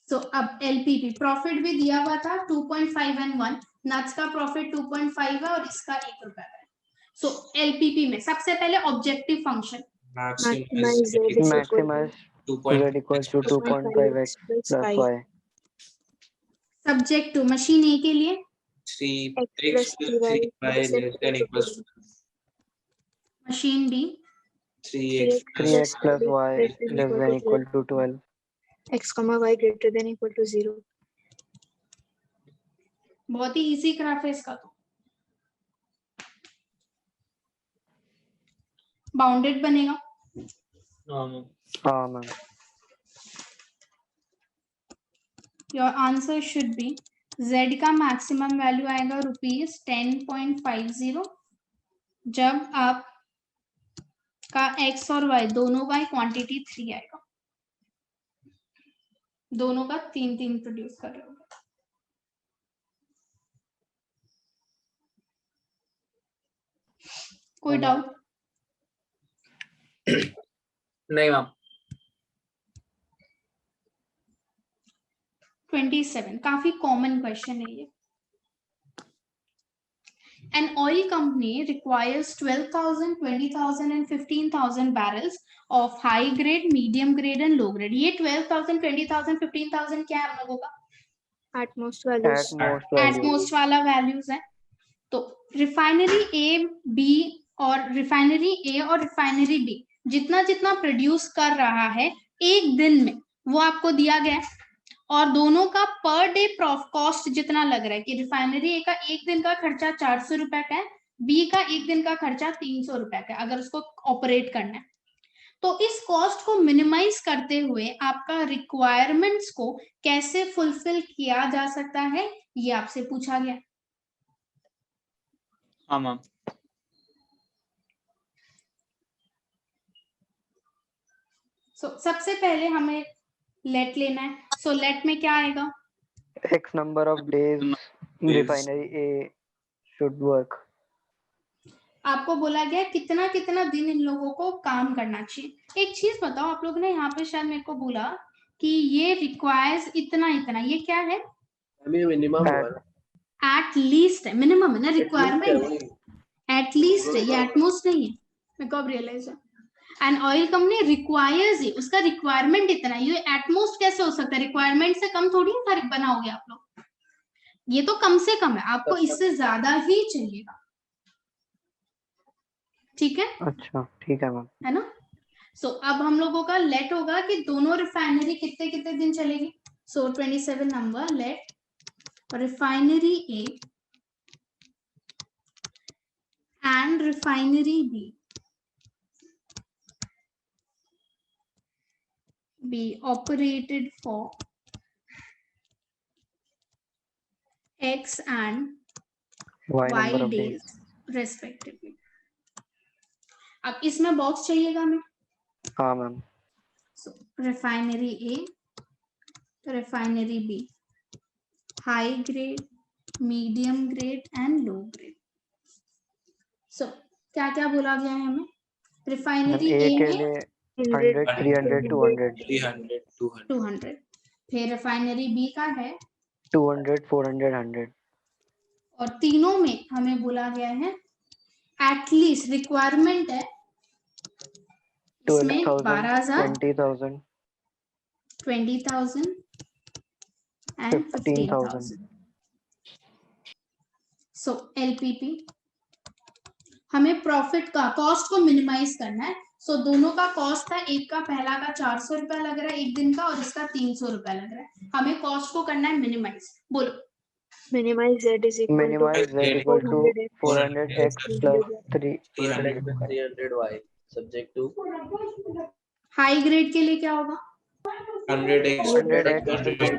सो अब एलपीपी प्रॉफिट भी दिया हुआ था 2.5 and 1, नट्स का प्रॉफिट 2.5 है और इसका 1 रुपया है। सो एलपीपी में सबसे पहले objective function maximize z equals to 2.5x plus y। Subject to machine A के लिए 3x plus 3y less than equals to machine D 3x plus y less than equal to 12. x comma y greater than equal to 0. बहुत ही easy graph है इसका तो। Bounded बनेगा। हाँ ma'am. Your answer should be z का maximum value आएगा ₹10.50 जब आप का x और y दोनों का क्वांटिटी 3 आएगा, दोनों का 3 प्रोड्यूस कर रहे हो। कोई डाउट? नहीं मैम। 27 काफी कॉमन क्वेश्चन है ये। An oil company requires 12,000, 20,000 and 15,000 barrels of high grade, medium grade and low grade. ये 12,000, 20,000, 15,000 क्या है हम लोगों का? Atmost values. एटमोस्ट वाला वैल्यूज है। तो रिफाइनरी ए बी और रिफाइनरी बी जितना जितना प्रोड्यूस कर रहा है एक दिन में वो आपको दिया गया है, और दोनों का पर डे कॉस्ट जितना लग रहा है कि रिफाइनरी ए का एक दिन का खर्चा 400 रुपए का है, बी का एक दिन का खर्चा 300 रुपए का है अगर उसको ऑपरेट करना है। तो इस कॉस्ट को मिनिमाइज करते हुए आपका रिक्वायरमेंट्स को कैसे फुलफिल किया जा सकता है ये आपसे पूछा गया। हाँ मैम। सबसे पहले हमें लेट लेना है। सो लेट में क्या आएगा? X number of days refinery A should work. आपको बोला गया कितना कितना दिन इन लोगों को काम करना चाहिए। एक चीज बताओ, आप लोगों ने यहाँ पे शायद मेरे को बोला कि ये रिक्वायर्स इतना इतना, ये क्या है? मिनिमम एट लीस्ट है, मिनिमम है ना, रिक्वायरमेंट एट लीस्ट है, ये एटमोस्ट नहीं है। मेरे को अब रियलाइज है। एंड ऑयल कंपनी रिक्वायर्स है, उसका रिक्वायरमेंट इतना, ये एटमोस्ट कैसे हो सकता है? रिक्वायरमेंट से कम थोड़ी फर्क बनाओगे आप लोग, ये तो कम से कम है, आपको इससे ज्यादा ही चाहिएगा। ठीक है? अच्छा ठीक है मैम। है ना? सो अब हम लोगों का लेट होगा कि दोनों रिफाइनरी कितने कितने दिन चलेगी। So 27 number let refinery A and refinery B be operated for X and Y days respectively. अब इसमें बॉक्स चाहिएगा हमें। हाँ ma'am. So refinery A, refinery B, high grade, medium grade and low grade. So क्या क्या बोला गया है हमें? रिफाइनरी A के लिए 100, 300, 200, 200। फिर रिफाइनरी बी का है 200, 400, 100। और तीनों में हमें बोला गया है एटलीस्ट रिक्वायरमेंट है इसमें 12,000, 20,000, 20,000 एंड 15,000। सो एलपीपी हमें प्रॉफिट का कॉस्ट को मिनिमाइज करना है। सो दोनों का कॉस्ट था, एक का पहला का 400 रुपया लग रहा है एक दिन का, और इसका 300 रुपया लग रहा है। हमें कॉस्ट को करना है मिनिमाइज। बोलो। Minimize z is equal to 400x plus 300 y subject to high grade के लिए क्या होगा? 100x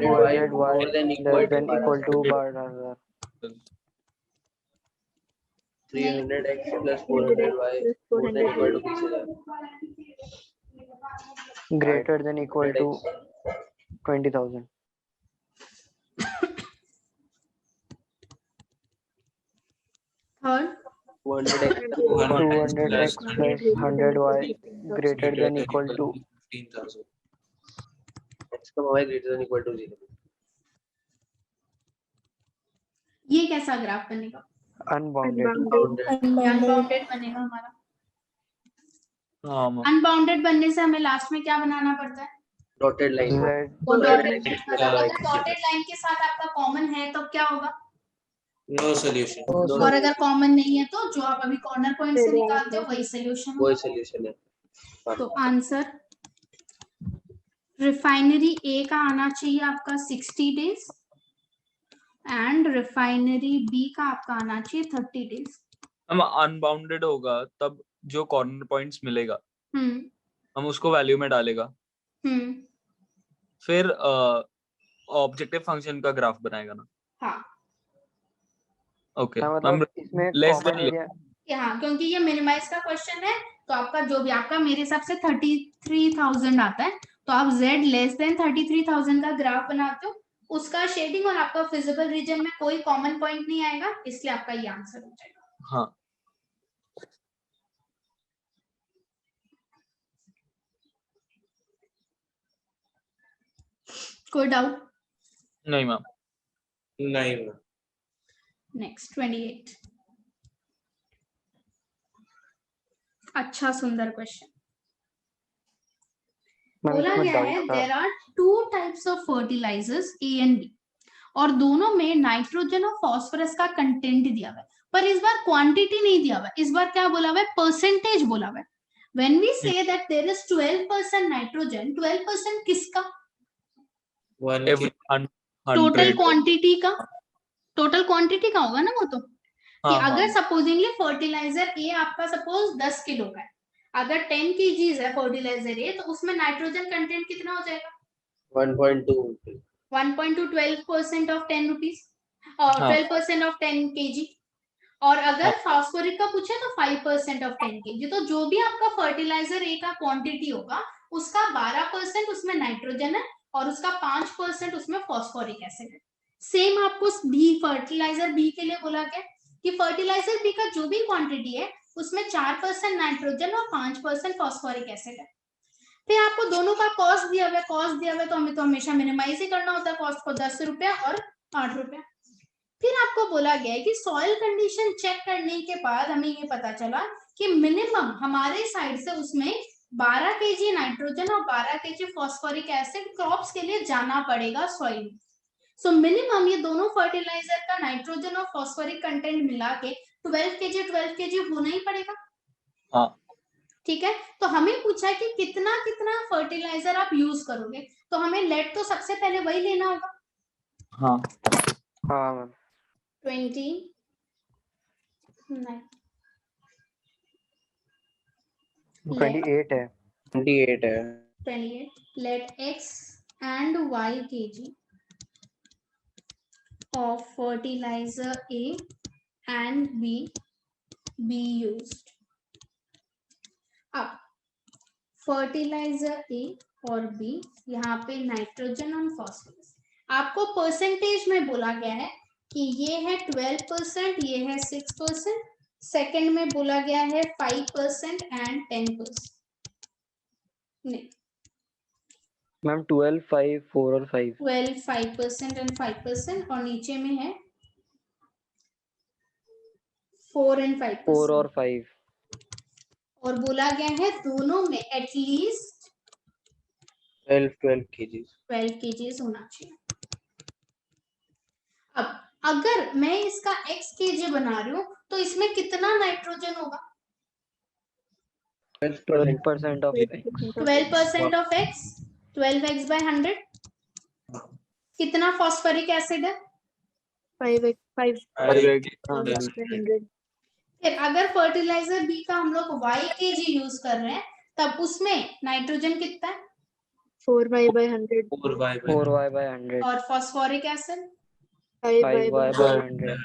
200y less than equal to 12,000। 300x plus 400y more than equal to 20,000 greater than equal to 20,000। Third 200x plus 100y greater than equal to 15,000 x comma y greater than equal to 0। ये कैसा graph बनेगा? Unbounded unbounded बनेगा हमारा। Unbounded बनने से हमें last में क्या बनाना पड़ता है? Dotted line. डॉटेड लाइन के साथ आपका कॉमन है तो क्या होगा? No solution. और अगर कॉमन नहीं है तो जो आप अभी कॉर्नर पॉइंट से निकालते हो वही सोल्यूशन वही solution है. तो आंसर रिफाइनरी ए का आना चाहिए आपका 60 डेज एंड रिफाइनरी बी का आपका आना चाहिए 30 डेज. हम अनबाउंडेड होगा तब जो कॉर्नर पॉइंट्स मिलेगा हम उसको वैल्यू में डालेगा, फिर ऑब्जेक्टिव फंक्शन का ग्राफ बनाएगा ना. हाँ ओके मतलब इसमें कॉमन एरिया. हाँ, क्योंकि ये मिनिमाइज का क्वेश्चन है तो आपका जो भी आपका मेरे हिसाब से 33,000 आता है तो आप z लेस देन 33,000 का ग्राफ बनाते हो, उसका शेडिंग और आपका फिजिबल रीजन में कोई कॉमन पॉइंट नहीं आएगा, इसलिए आपका ये आंसर हो जाएगा. हाँ. कोई डाउट? नहीं मैम. नहीं मैम. नेक्स्ट 28. अच्छा सुंदर क्वेश्चन. बोला गया है there are 2 types of fertilisers A and B और दोनों में नाइट्रोजन और फास्फोरस का कंटेंट दिया हुआ है, पर इस बार क्वांटिटी नहीं दिया हुआ है, इस बार क्या बोला हुआ है? परसेंटेज बोला हुआ है. When we say that there is 12% nitrogen, 12% किसका? टोटल क्वांटिटी का. टोटल क्वांटिटी का होगा ना वो तो. कि अगर सपोजिंगली फर्टिलाइजर ए आपका सपोज 10 किलो का है, अगर 10 kg है फर्टिलाइजर ए तो उसमें नाइट्रोजन कंटेंट कितना हो जाएगा? 1.2. 1.2 12% ऑफ 10 रुपीज और 12% ऑफ 10 kg. और अगर फास्फोरिक का पूछे तो 5% ऑफ 10 kg. तो जो भी आपका फर्टिलाइजर ए का क्वांटिटी होगा उसका 12% उसमें नाइट्रोजन है और उसका 5% उसमें फास्फोरिक एसिड है. सेम आपको बी फर्टिलाइजर बी के लिए बोला गया कि फर्टिलाइजर बी का जो भी क्वांटिटी है उसमें 4% नाइट्रोजन और 5% फास्फोरिक एसिड है. फिर आपको दोनों का कॉस्ट दिया हुआ है, तो हमें तो हमेशा मिनिमाइज ही करना होता है कॉस्ट को, 10 रुपया और 8 रुपया. फिर आपको बोला गया है कि सॉइल कंडीशन चेक करने के बाद हमें ये पता चला कि मिनिमम हमारे साइड से उसमें 12 kg नाइट्रोजन और 12 kg फास्फोरिक एसिड क्रॉप्स के लिए जाना पड़ेगा सॉइल में. सो मिनिमम ये दोनों फर्टिलाइजर का नाइट्रोजन और फास्फोरिक कंटेंट मिला के 12 kg होना ही पड़ेगा. हाँ. ठीक है, तो हमें पूछा है कि कितना कितना फर्टिलाइजर आप यूज करोगे, तो हमें लेट तो सबसे पहले वही लेना होगा. हाँ. हाँ मैम. 29 28 है. 28 है. 28 let x and y kg of fertilizer A and B be used. अब फर्टिलाइजर ए और बी, यहाँ पे नाइट्रोजन और फास्फोरस, आपको परसेंटेज में बोला गया है कि ये है 12%, ये है 6%, सेकंड में बोला गया है 5% एंड 10%. नहीं मैम 12, 5, 4 और 5. 12, 5% एंड 5% और नीचे में है 4 एंड 5%. 4 और 5. और बोला गया है दोनों में एटलीस्ट 12 kg. 12 kg होना चाहिए. अब अगर मैं इसका x kg बना रही हूँ तो इसमें कितना नाइट्रोजन होगा? 12% of x. 12% of x, 12x by 100. कितना फॉस्फोरिक एसिड है? 5 100. फिर अगर फर्टिलाइजर बी का हम लोग y kg यूज कर रहे हैं तब उसमें नाइट्रोजन कितना है? 4y by 100. 4y by 100. और phosphoric acid 5y by 5y by 100.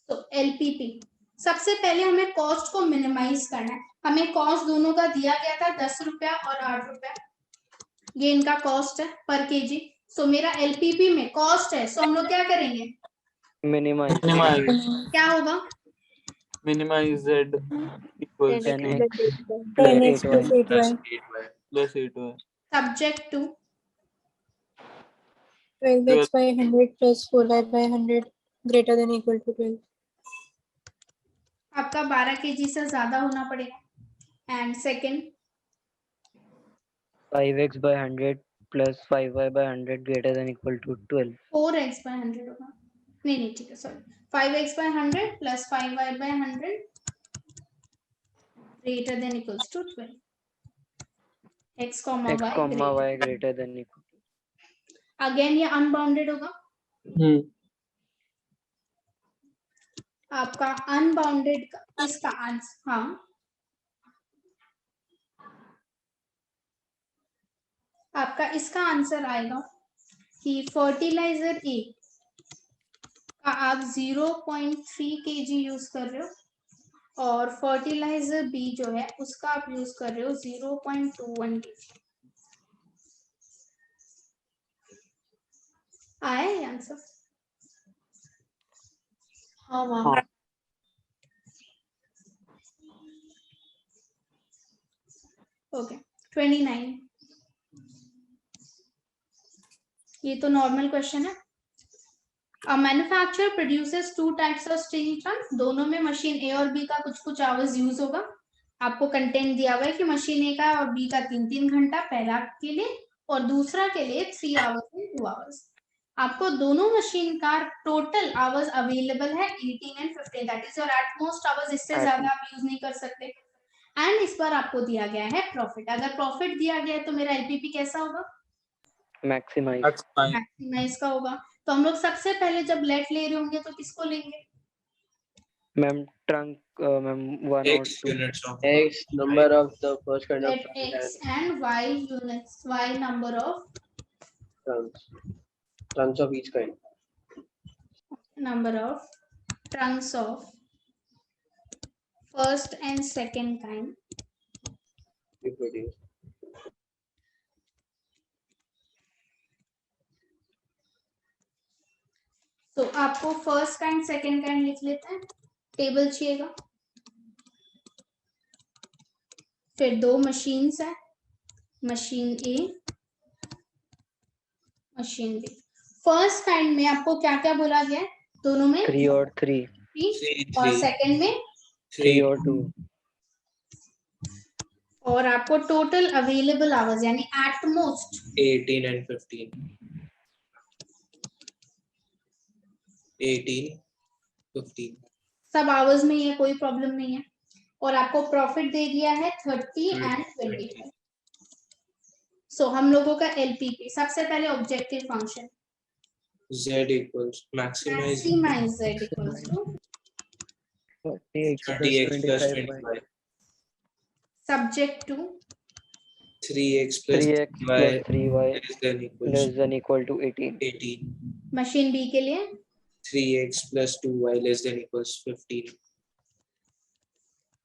तो LPP सबसे पहले हमें कॉस्ट को मिनिमाइज करना है. हमें कॉस्ट दोनों का दिया गया था 10 रुपया और 8 रुपया, ये इनका कॉस्ट है पर केजी. सो मेरा LPP में कॉस्ट है, सो हम लोग क्या करेंगे? Minimize. क्या होगा? Minimize z equals 10x 10x plus 8y. plus 8y. Subject to 12x by 100 plus 4y by 100 greater than or equal to 12. आपका 12 kg से ज्यादा होना पड़ेगा. And second 5x by 100 plus 5y by 100 greater than equal to 12. 4x by 100 होगा, नहीं ठीक है, sorry, 5x by 100 plus 5y by 100 greater than equals to 12. x comma y greater than equal to. Again ये unbounded होगा, आपका unbounded का इसका answer, हाँ आपका इसका आंसर आएगा कि फर्टिलाइजर ए का आप 0.3 kg यूज कर रहे हो और फर्टिलाइजर बी जो है उसका आप यूज कर रहे हो 0.21 kg। आया ये आंसर? हाँ हाँ। ओके 29, ये तो नॉर्मल क्वेश्चन है। A manufacturer produces 2 types of steel trunks, दोनों में मशीन ए और बी का कुछ कुछ आवर्स यूज होगा। आपको कंटेंट दिया हुआ है कि मशीन ए का और बी का 3-3 घंटा पहला के लिए और दूसरा के लिए 3 आवर्स एंड 2 आवर्स। आपको दोनों मशीन का टोटल आवर्स अवेलेबल है 18 and 15, that is your at most hours, इससे ज्यादा आप यूज नहीं कर सकते। एंड इस पर आपको दिया गया है प्रॉफिट। अगर प्रॉफिट दिया गया है तो मेरा एलपीपी कैसा होगा? मैक्सिमाइज का होगा। तो हम लोग सबसे पहले जब लेट ले रहे होंगे तो किसको लेंगे? मैम ट्रंक मैम 1 और 2 x number of the first kind of Let x and y units, y number of trunks of each kind. Number of trunks of first and second kind We produce. तो आपको first kind second kind लिख लेते हैं, table चाहिएगा। फिर 2 machines है, machine ए machine B. First kind में आपको क्या क्या बोला गया है? दोनों में 3 और 3 और सेकंड में 3 और 2 और आपको टोटल अवेलेबल आवर्स यानी एट मोस्ट 18 and 15. 18, 15. सब आवर्स में ये कोई प्रॉब्लम नहीं है। और आपको प्रॉफिट दे दिया है 30 एंड 25। सो हम लोगों का एलपीपी सबसे पहले objective function Z equals maximize z equals to 30x plus 25. subject to 3x plus 3y less than equal to 18. 18. Machine B के लिए 3x plus 2y less than equals 15.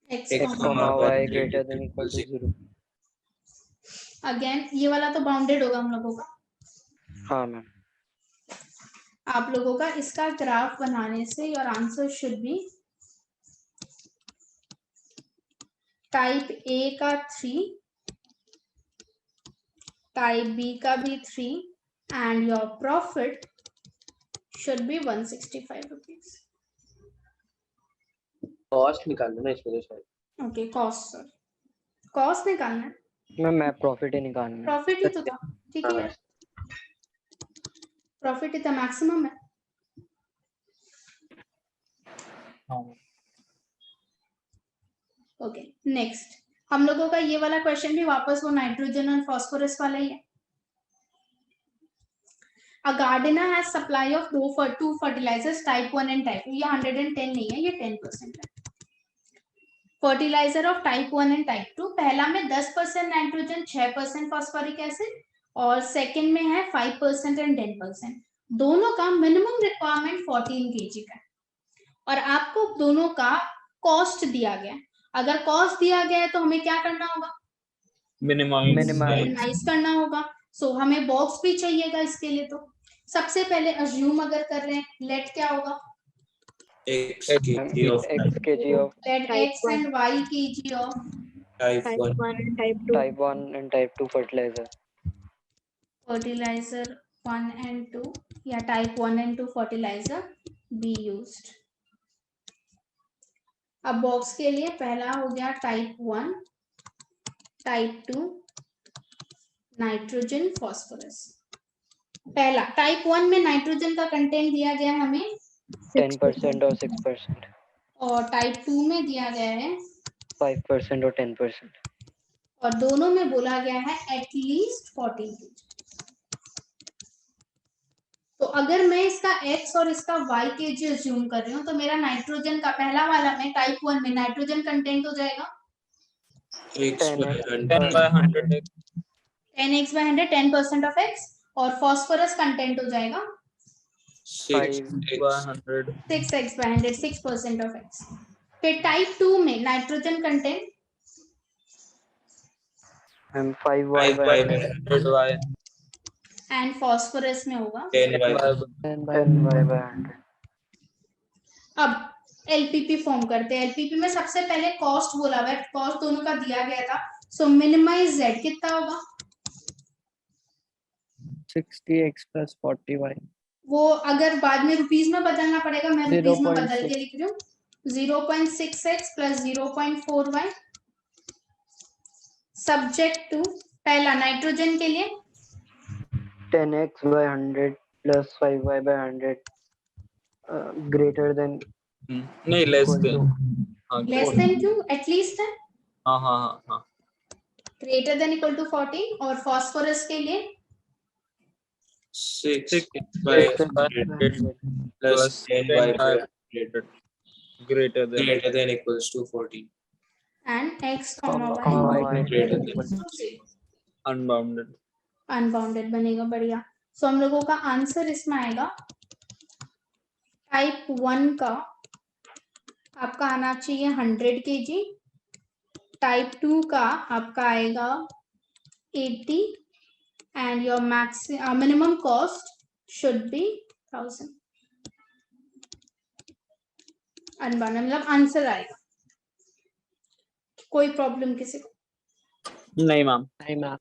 x, y greater than equal to 0. Again ये वाला तो bounded होगा हम लोगों का। हाँ मैम। आप लोगों का इसका ग्राफ बनाने से your answer should be type A का 3, टाइप बी का भी 3 and your profit should be 165 rupees. Cost निकालना ना इसमें शायद। ओके कॉस्ट, सर कॉस्ट निकालना है मैं प्रॉफिट ही निकालना है। प्रॉफिट ही तो था, ठीक है प्रॉफिट ही था, मैक्सिमम है। ओके नेक्स्ट हम लोगों का ये वाला क्वेश्चन भी वापस वो नाइट्रोजन और फास्फोरस वाला ही है। A gardener has supply of 2 fertilizers type 1 and type 2, ये 110 नहीं है, ये 10% है। Fertiliser of type 1 and type 2, पहला में 10% नाइट्रोजन 6% फॉस्फोरिक एसिड और सेकंड में है 5% एंड 10%। दोनों का मिनिमम रिक्वायरमेंट 14 kg का है और आपको दोनों का कॉस्ट दिया गया है। अगर कॉस्ट दिया गया है तो हमें क्या करना होगा? मिनिमाइज करना होगा। सो हमें बॉक्स भी चाहिएगा इसके लिए। तो सबसे पहले अज्यूम अगर कर रहे हैं, लेट क्या होगा? x kg of let x and y kg of type 1 and type 2 fertilizer 1 and 2 या type 1 and 2 fertilizer be used। अब बॉक्स के लिए पहला हो गया टाइप 1, टाइप 2, नाइट्रोजन फॉस्फोरस। पहला टाइप 1 में नाइट्रोजन का कंटेंट दिया गया है हमें 10% और 6%, और टाइप 2 में दिया गया है 5% और 10%। और दोनों में बोला गया है एटलीस्ट 14 kg। तो अगर मैं इसका x और इसका y kg अज्यूम कर रही हूँ तो मेरा नाइट्रोजन का पहला वाला में टाइप 1 में नाइट्रोजन कंटेंट हो जाएगा 10/100 10x/100 10% ऑफ x और फॉस्फोरस कंटेंट हो जाएगा 6/100 6x/100 6% ऑफ x। फिर टाइप 2 में नाइट्रोजन कंटेंट 5/100 एंड फॉस्फोरस में होगा 10/100। अब एलपीपी फॉर्म करते हैं। एलपीपी में सबसे पहले कॉस्ट बोला हुआ है, कॉस्ट दोनों का दिया गया था। सो मिनिमाइज z कितना होगा 60x plus 40y। वो अगर बाद में रुपीस में बदलना पड़ेगा, मैं रुपीस में बदल के लिख रही हूँ 0.6x plus 0.4y subject to पहला नाइट्रोजन के लिए 10x/100 plus 5y/100 greater than नहीं less than less than to at least है हाँ हाँ हाँ हाँ ग्रेटर देन इक्वल टू 14 और फॉस्फोरस के लिए 6/100 plus 10/100 greater than equals to 14 and x, y greater unbounded unbounded बनेगा। बढ़िया। सो हम लोगों का आंसर इसमें आएगा टाइप 1 का आपका आना चाहिए 100 kg, टाइप 2 का आपका आएगा 80 and your minimum cost should be 1000। Unbounded मतलब आंसर आएगा। कोई प्रॉब्लम किसी को? नहीं मैम नहीं मैम